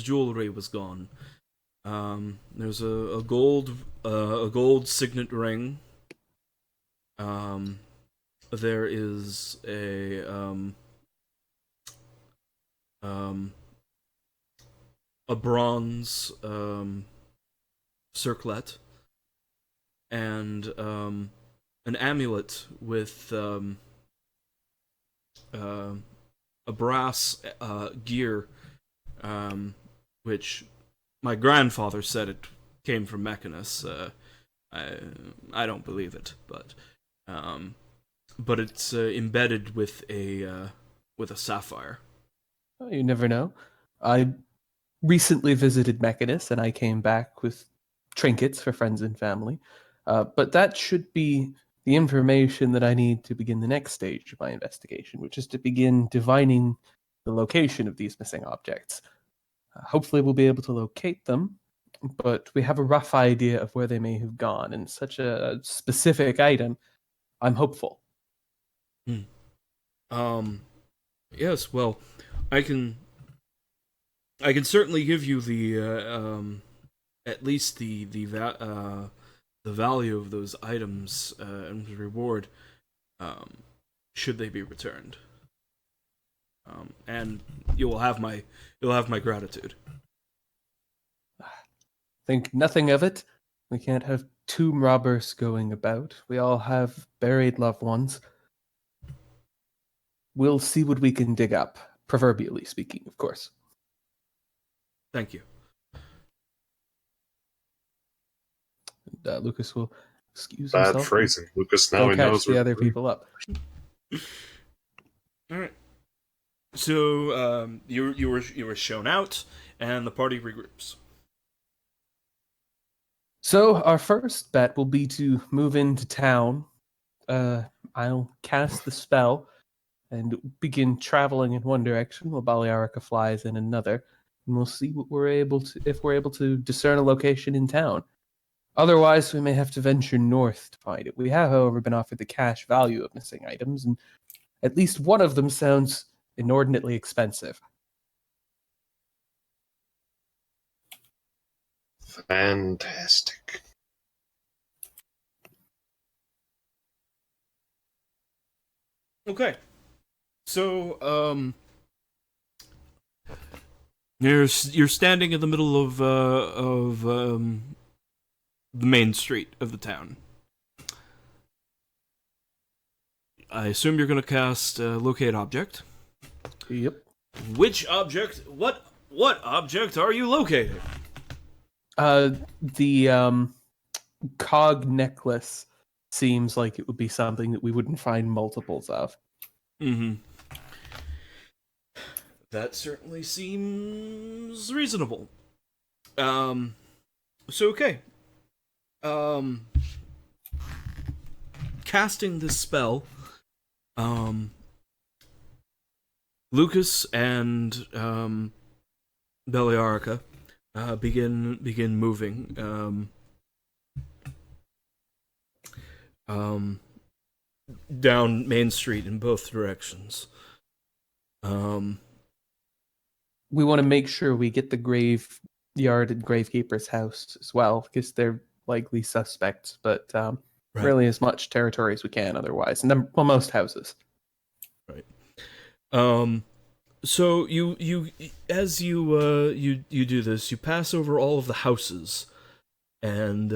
jewelry was gone. There's a gold signet ring. There is a bronze circlet, and an amulet with a brass gear, which my grandfather said it came from Mechanus. I don't believe it, but it's embedded with a sapphire. Oh, you never know. I recently visited Mechanus, and I came back with trinkets for friends and family. But that should be the information that I need to begin the next stage of my investigation, which is to begin divining the location of these missing objects. Hopefully we'll be able to locate them, but we have a rough idea of where they may have gone, and such a specific item, I'm hopeful. Yes, well, I can certainly give you the at least the value of those items and reward um, should they be returned. And you'll have my gratitude. Think nothing of it. We can't have tomb robbers going about. We all have buried loved ones. We'll see what we can dig up, proverbially speaking, of course. Thank you. And, Lucas will excuse Bad himself. phrasing, Lucas. Go Now he catch knows the we're other people up. All right. So you were shown out, and the party regroups. So our first bet will be to move into town. I'll cast the spell and begin traveling in one direction while Balearica flies in another, and we'll see what if we're able to discern a location in town. Otherwise, we may have to venture north to find it. We have, however, been offered the cash value of missing items, and at least one of them sounds inordinately expensive. fantastic. Okay. So you're standing in the middle of the main street of the town. I assume you're going to cast locate object. Yep. Which object? What object are you locating? The cog necklace seems like it would be something that we wouldn't find multiples of. Mm-hmm. That certainly seems reasonable. So okay. Casting this spell, Lucas and Balearica begin moving down Main Street in both directions. We want to make sure we get the graveyard and gravekeeper's house as well, because they're likely suspects, but Right. really as much territory as we can otherwise. Well, most houses. Right. So you as you do this, you pass over all of the houses, and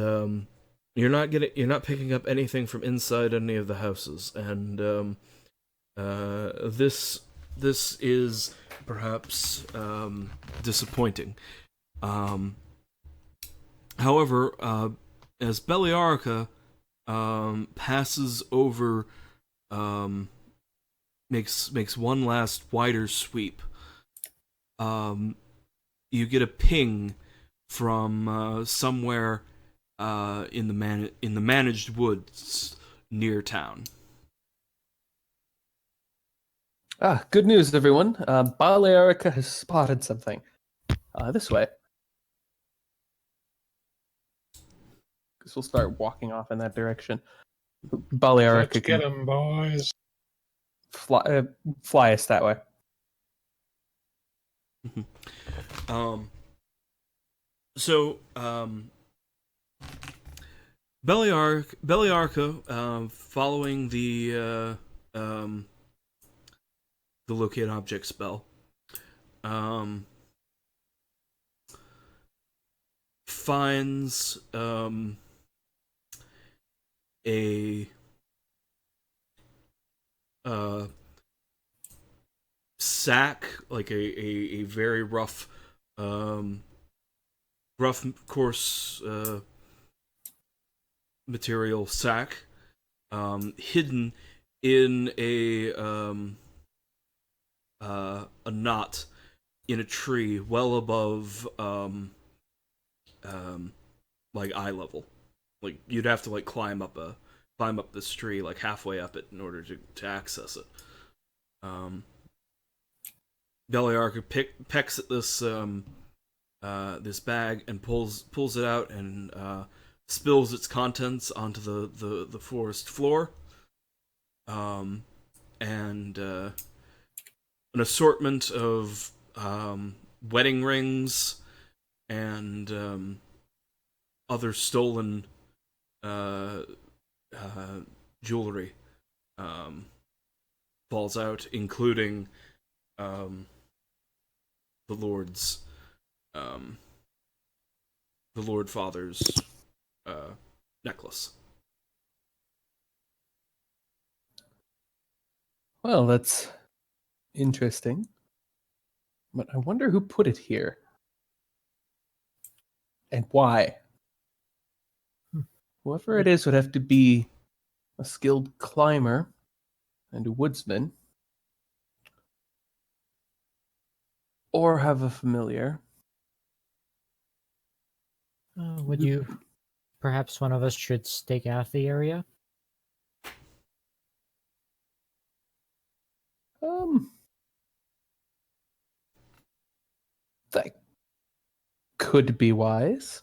you're not picking up anything from inside any of the houses, and this is perhaps disappointing. However, as Balearica passes over, makes one last wider sweep, you get a ping from somewhere in the managed woods near town. Good news, everyone. Balearica has spotted something. This way. Because we'll start walking off in that direction. Balearica Let's get him, boys. fly us that way. So Balearica, following the locate object spell, finds a sack, like a very rough, coarse material sack, hidden in a knot in a tree well above like eye level. Like you'd have to like climb up this tree, like halfway up it, in order to access it. Balearica pecks at this this bag and pulls it out and spills its contents onto the forest floor. And an assortment of wedding rings and other stolen jewelry falls out, including the Lord's the Lord Father's necklace. Well, that's interesting. But I wonder who put it here. And why. Whoever it is would have to be a skilled climber and a woodsman. Or have a familiar. Would you... Perhaps one of us should stake out the area? That could be wise.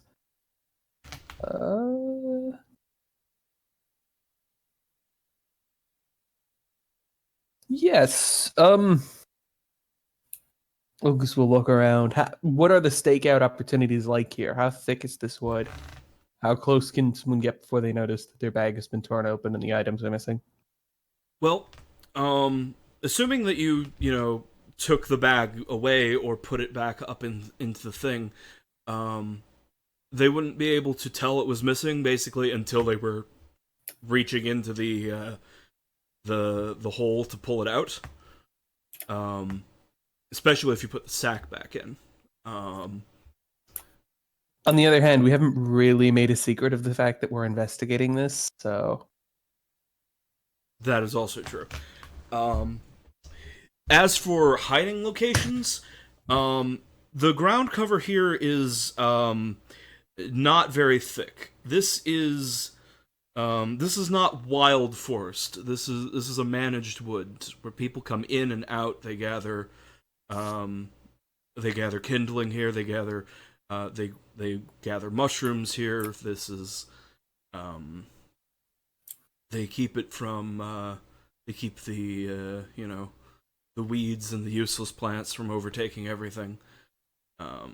Yes. Lucas will look around. What are the stakeout opportunities like here? How thick is this wood? How close can someone get before they notice that their bag has been torn open and the items are missing? Well, assuming that you took the bag away or put it back up into the thing, they wouldn't be able to tell it was missing basically until they were reaching into the hole to pull it out. Especially if you put the sack back in. On the other hand, we haven't really made a secret of the fact that we're investigating this, so... That is also true. As for hiding locations, the ground cover here is not very thick. This is not wild forest. This is a managed wood where people come in and out. They gather kindling here. They gather they gather mushrooms here. This is they keep it from they keep the the weeds and the useless plants from overtaking everything. I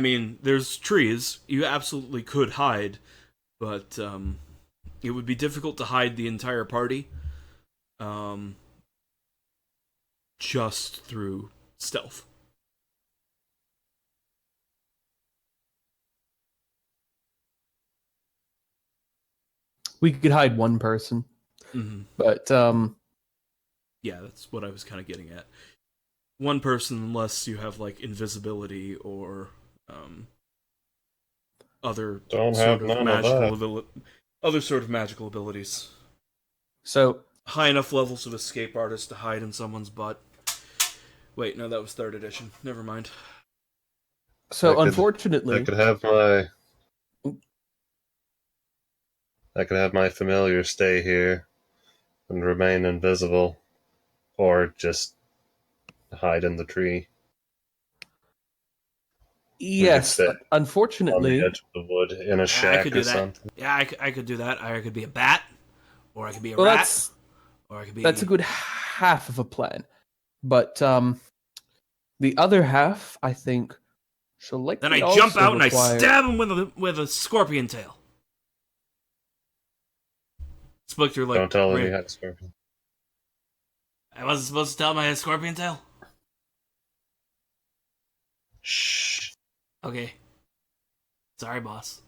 mean, there's trees. You absolutely could hide, but it would be difficult to hide the entire party just through stealth. We could hide one person, but yeah, that's what I was kind of getting at. One person, unless you have like invisibility or other sort of magical abilities. So high enough levels of escape artist to hide in someone's butt. Wait, no, that was 3rd edition. Never mind. So unfortunately, I could have my familiar stay here and remain invisible, or just hide in the tree. Yes, unfortunately, on the edge of the wood in a shack or something. Yeah, I could do that. I could be a bat, or I could be a rat, or I could be. That's a good half of a plan, but the other half, I think, shall likely. Then I jump out and I stab him with a scorpion tail. Spectre, like, don't tell him you had a scorpion. I wasn't supposed to tell him I had a scorpion tail? Shh. Okay. Sorry, boss.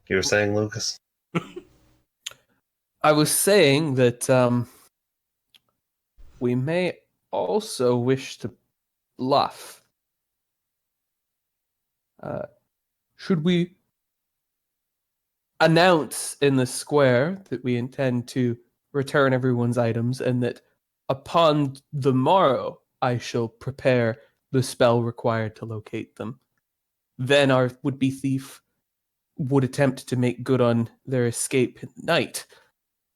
You were saying, Lucas? I was saying that we may also wish to bluff. Should we announce in the square that we intend to return everyone's items and that upon the morrow I shall prepare the spell required to locate them? Then our would-be thief would attempt to make good on their escape at night,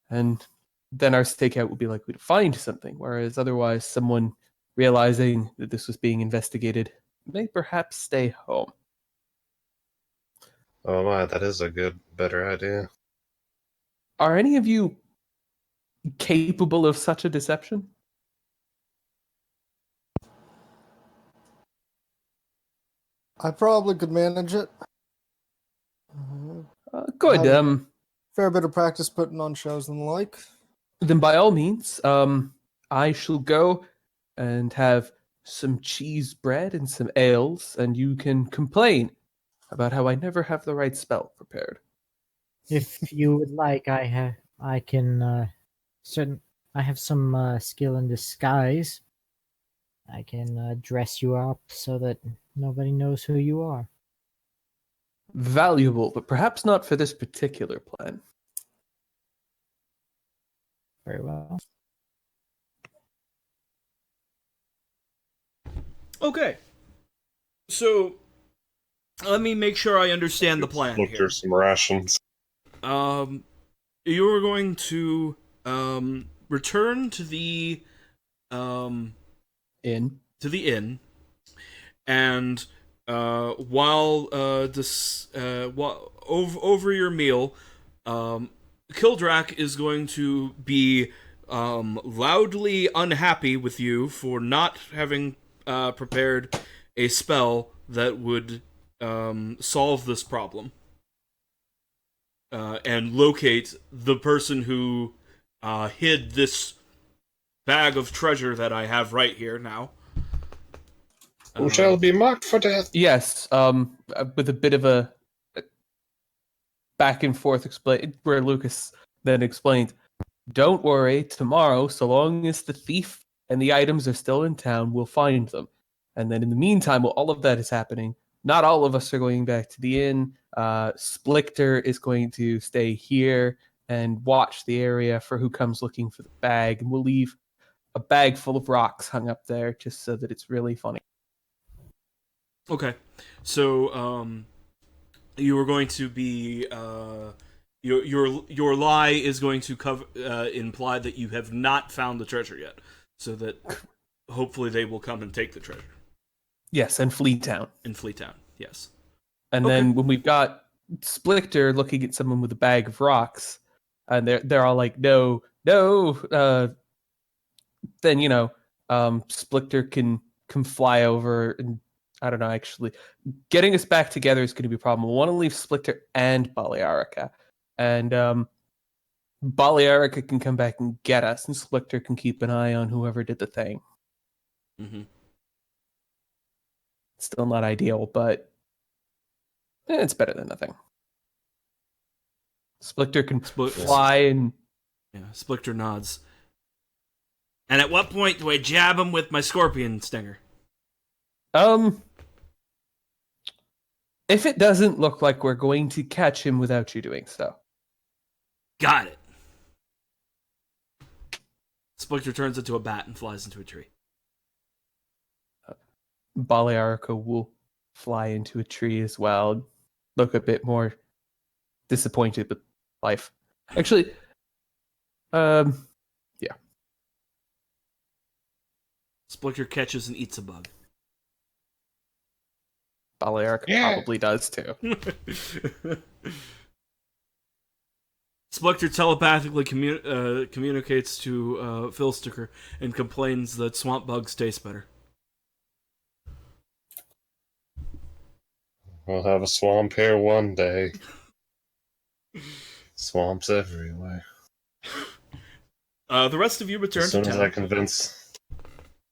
and then our stakeout would be likely to find something, whereas otherwise someone realizing that this was being investigated may perhaps stay home. Oh my, that is a better idea. Are any of you capable of such a deception? I probably could manage it. Good. Have- Fair bit of practice putting on shows and the like. Then by all means, I shall go and have some cheese bread and some ales, and you can complain about how I never have the right spell prepared. If you would like, I can I have some skill in disguise. I can dress you up so that nobody knows who you are. Valuable, but perhaps not for this particular plan. Very well. Okay. So, let me make sure I understand the plan Look here. through some rations. You are going to return to the In. and while over your meal, Kildrak is going to be loudly unhappy with you for not having prepared a spell that would solve this problem and locate the person who hid this bag of treasure that I have right here now. Who shall be marked for death? Yes, with a bit of a back and forth explain, where Lucas then explained, "Don't worry, tomorrow, so long as the thief and the items are still in town, we'll find them. And then in the meantime, while all of that is happening, not all of us are going back to the inn. Splicter is going to stay here and watch the area for who comes looking for the bag, and we'll leave a bag full of rocks hung up there just so that it's really funny." Okay, so you are going to be your lie is going to imply that you have not found the treasure yet, so that hopefully they will come and take the treasure. Yes, and Fleetown. In Fleetown, yes. And Okay. then when we've got Splicter looking at someone with a bag of rocks, and they're all like, "No, no," then Splicter can fly over, and I don't know. Actually, getting us back together is going to be a problem. We want to leave Splicter and Balearica, and Balearica can come back and get us, and Splicter can keep an eye on whoever did the thing. Mm-hmm. Still not ideal, but it's better than nothing. Splicter can fly and... Yeah, Splicter nods. And at what point do I jab him with my scorpion stinger? If it doesn't look like we're going to catch him without you doing so. Got it. Splicter turns into a bat and flies into a tree. Balearica will fly into a tree as well. Look a bit more disappointed with life. Actually, yeah. Splicter catches and eats a bug. Balearica probably does too. Splicter telepathically communicates to Filsticker and complains that swamp bugs taste better. We'll have a swamp here one day. Swamps everywhere. The rest of you return As soon to as town. I convince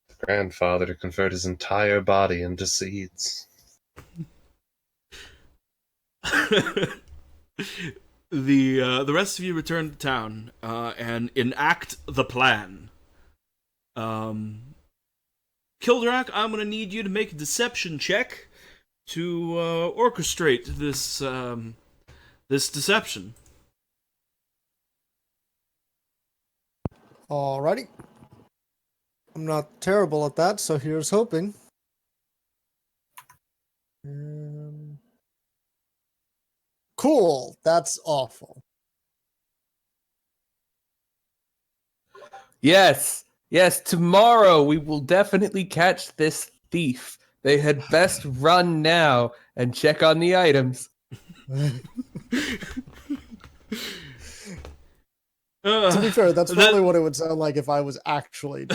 the grandfather to convert his entire body into seeds. The rest of you return to town and enact the plan. Kildrak, I'm gonna need you to make a deception check to orchestrate this this deception. Alrighty. I'm not terrible at that, so here's hoping. Cool. That's awful. Yes, tomorrow we will definitely catch this thief. They had best run now and check on the items. To be fair, that's probably what it would sound like if I was actually.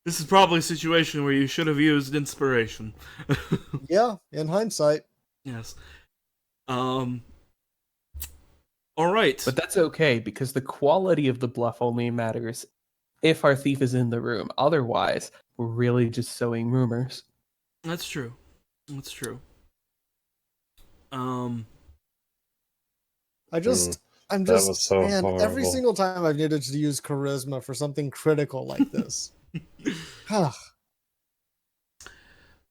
This is probably a situation where you should have used inspiration. Yeah, in hindsight. Yes. All right. But that's okay, because the quality of the bluff only matters if our thief is in the room. Otherwise, we're really just sowing rumors. That's true. That's true. I'm That just, was so man, every horrible. single time I've needed to use charisma for something critical like this.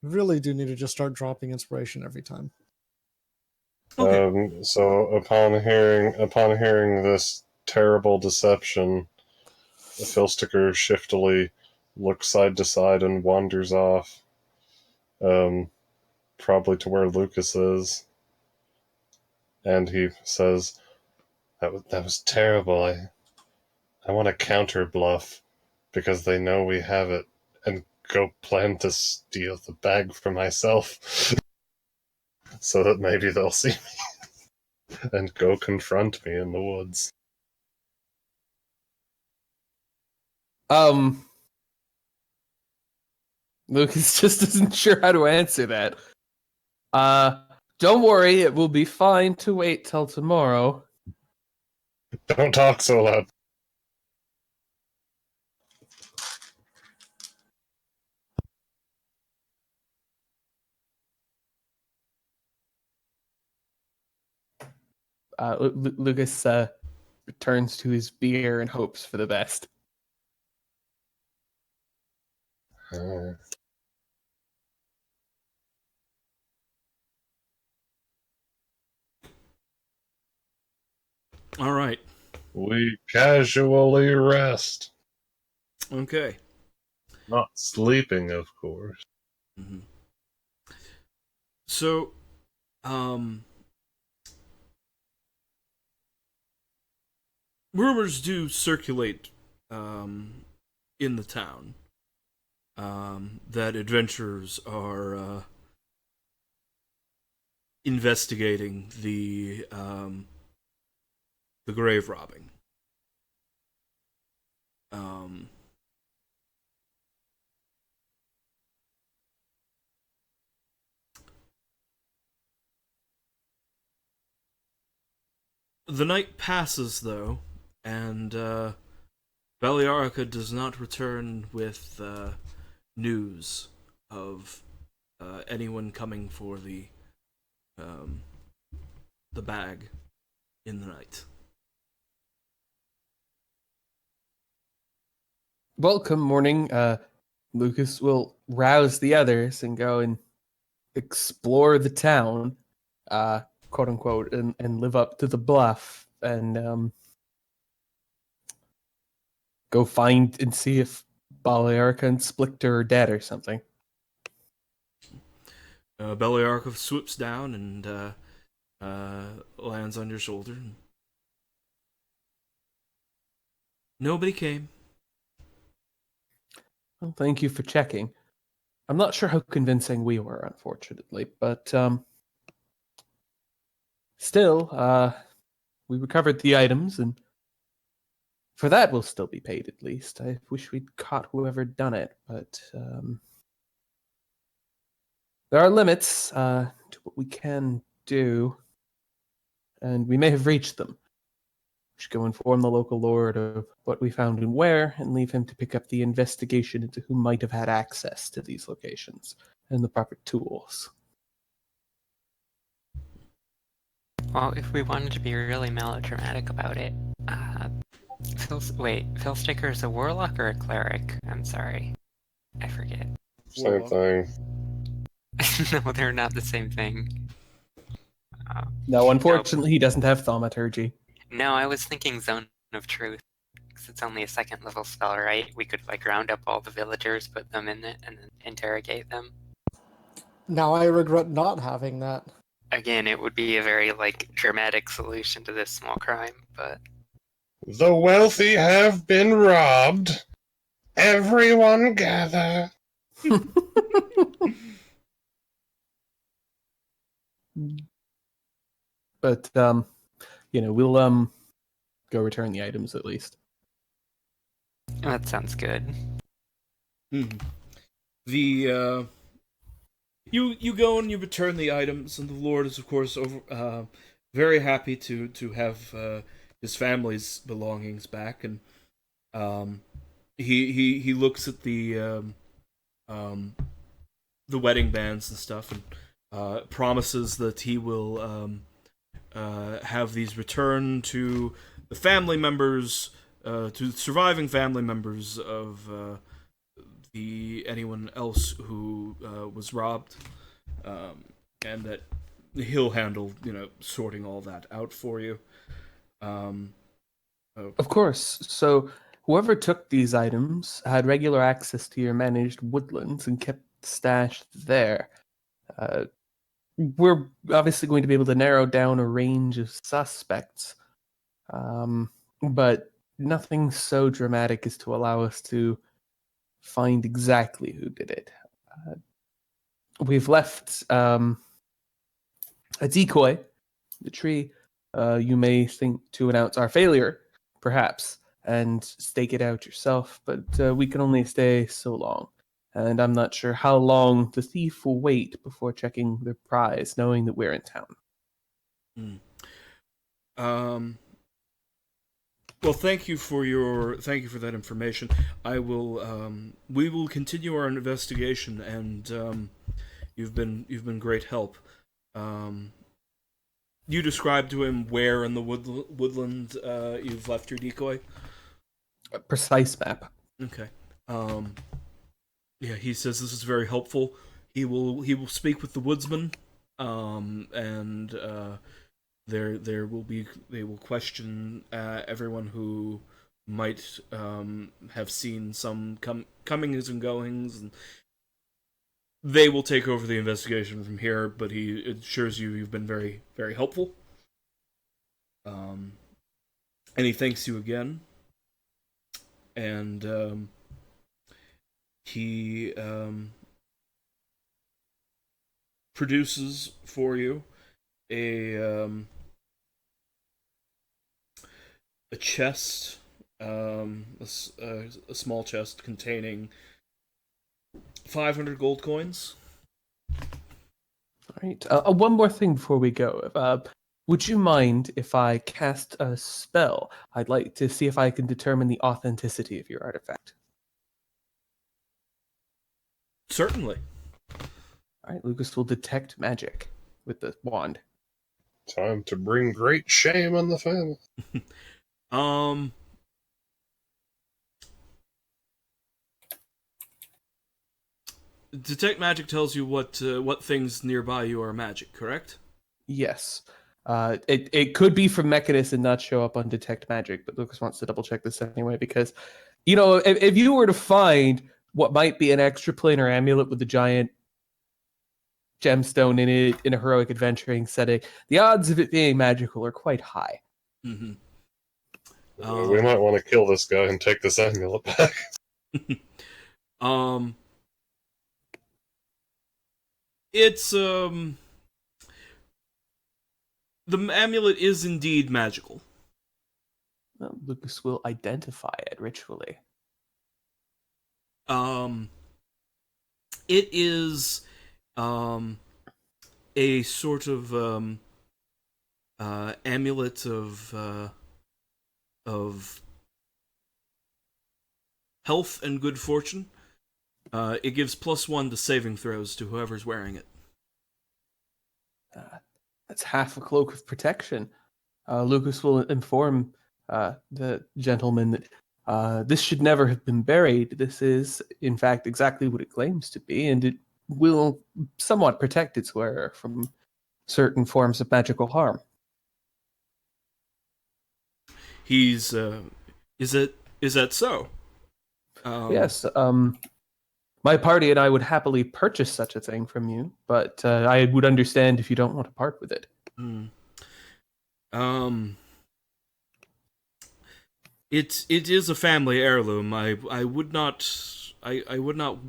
Really do need to just start dropping inspiration every time. Okay. So upon hearing this terrible deception, the Philsticker shiftily looks side to side and wanders off, probably to where Lucas is, and he says, "That was terrible. I want to counter bluff because they know we have it, and go plan to steal the bag for myself, so that maybe they'll see me and go confront me in the woods." Lucas just isn't sure how to answer that. Don't worry, it will be fine to wait till tomorrow. Don't talk so loud. Lucas returns to his beer and hopes for the best. All right. We casually rest. Okay. Not sleeping, of course. Mm-hmm. So, rumors do circulate in the town that adventurers are investigating the grave robbing. The night passes, though, and Beliarica does not return with news of anyone coming for the bag in the night. Welcome morning. Lucas will rouse the others and go and explore the town, quote unquote, and live up to the bluff, and go find and see if Balearica and Splicter are dead or something. Beliarkov swoops down and lands on your shoulder. Nobody came. Well, thank you for checking. I'm not sure how convincing we were, unfortunately, but still, we recovered the items, and for that we'll still be paid at least. I wish we'd caught whoever done it, but there are limits to what we can do, and we may have reached them. We should go inform the local lord of what we found and where, and leave him to pick up the investigation into who might have had access to these locations and the proper tools. Well, if we wanted to be really melodramatic about it, Phil Sticker is a warlock or a cleric? I'm sorry. I forget. Same thing. No, they're not the same thing. No, unfortunately, he doesn't have thaumaturgy. No, I was thinking Zone of Truth. Because it's only a 2nd level spell, right? We could, round up all the villagers, put them in it, and then interrogate them. Now I regret not having that. Again, it would be a very, dramatic solution to this small crime, but... The wealthy have been robbed. Everyone gather. But we'll go return the items at least. That sounds good. Mhm. The you go and you return the items, and the Lord is of course very happy to have his family's belongings back, and he looks at um, the wedding bands and stuff, and promises that he will have these returned to the family members, to the surviving family members of the anyone else who was robbed, and that he'll handle sorting all that out for you. Of course. So whoever took these items had regular access to your managed woodlands and kept stashed there. Uh, we're obviously going to be able to narrow down a range of suspects, but nothing so dramatic as to allow us to find exactly who did it. We've left a decoy, the tree. You may think to announce our failure, perhaps, and stake it out yourself, but we can only stay so long. And I'm not sure how long the thief will wait before checking their prize, knowing that we're in town. Well, thank you for that information. I will we will continue our investigation, and you've been great help. You described to him where in the woodland you've left your decoy. A precise map. Okay. Yeah, he says this is very helpful. He will speak with the woodsman, and they will question everyone who might have seen some comings and goings, and they will take over the investigation from here. But he assures you've been very, very helpful, and he thanks you again, and he produces for you a chest, a small chest containing 500 gold coins. All right. One more thing before we go. Would you mind if I cast a spell? I'd like to see if I can determine the authenticity of your artifact. Certainly. All right, Lucas will detect magic with the wand. Time to bring great shame on the family. Detect magic tells you what things nearby you are magic, correct? Yes. It could be from Mechanist and not show up on detect magic, but Lucas wants to double check this anyway because, if you were to find what might be an extraplanar amulet with a giant gemstone in it in a heroic adventuring setting, the odds of it being magical are quite high. Mm-hmm. We might want to kill this guy and take this amulet back. It's the amulet is indeed magical. Well, Lucas will identify it ritually. It is a sort of amulet of health and good fortune. It gives +1 to saving throws to whoever's wearing it. That's half a cloak of protection. Lucas will inform the gentleman that this should never have been buried. This is, in fact, exactly what it claims to be, and it will somewhat protect its wearer from certain forms of magical harm. He's is that so? Yes. My party and I would happily purchase such a thing from you, but I would understand if you don't want to part with it. It is a family heirloom. I would not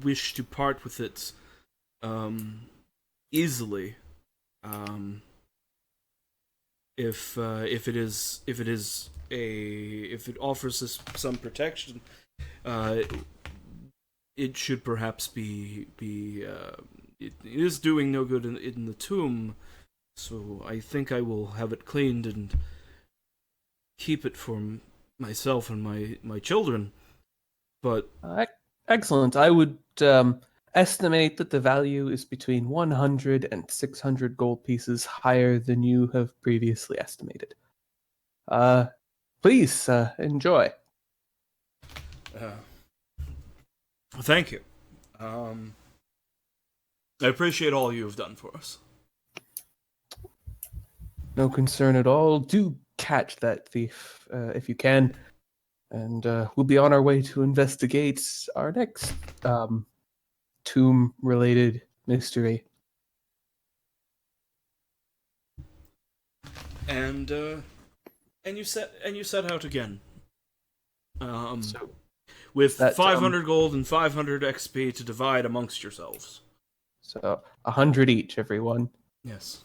wish to part with it easily. if it offers us some protection, it should perhaps be it is doing no good in the tomb. So I think I will have it cleaned and keep it for myself and my children. But Excellent. I would estimate that the value is between 100 and 600 gold pieces higher than you have previously estimated. Please enjoy. thank you. I appreciate all you have done for us. No concern at all. Do catch that thief if you can. And we'll be on our way to investigate our next tomb-related mystery. And you set out again. So With that, 500 gold and 500 XP to divide amongst yourselves. So 100 each, everyone. Yes.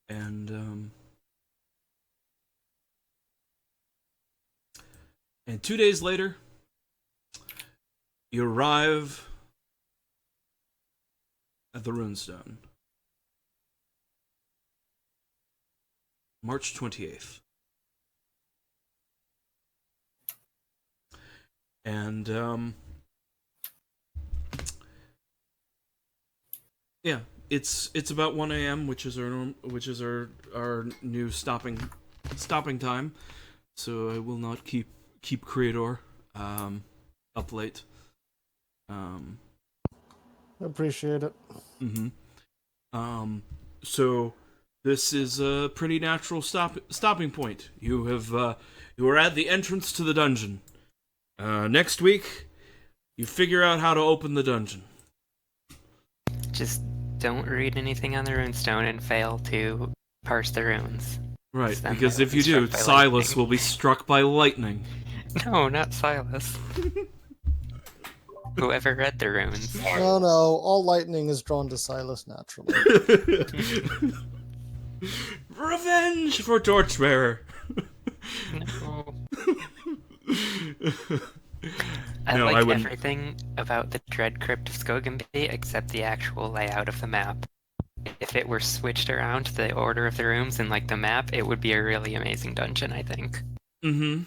And 2 days later, you arrive at the runestone. March 28th. And yeah, it's about 1 a.m., which is our new stopping time. So I will not keep Creator up late. Appreciate it. So this is a pretty natural stopping point. You are at the entrance to the dungeon. Next week, you figure out how to open the dungeon. Just don't read anything on the runestone and fail to parse the runes. Right, Then because they'll if be you do, struck by Silas lightning. will be struck by lightning. No, not Silas. Whoever read the runes. No, all lightning is drawn to Silas naturally. Revenge for Torchbearer! No. No, I I like wouldn't. everything about the Dread Crypt of Skogenby except the actual layout of the map. If it were switched around to the order of the rooms in like the map, it would be a really amazing dungeon, I think. Mm-hmm.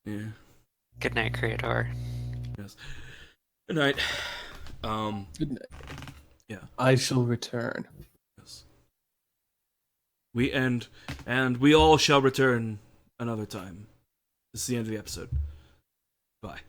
Yeah. Good night, Creator. Yes. Good night. Good night. Yeah. I shall return. Yes. We end, and we all shall return another time. This is the end of the episode. Bye.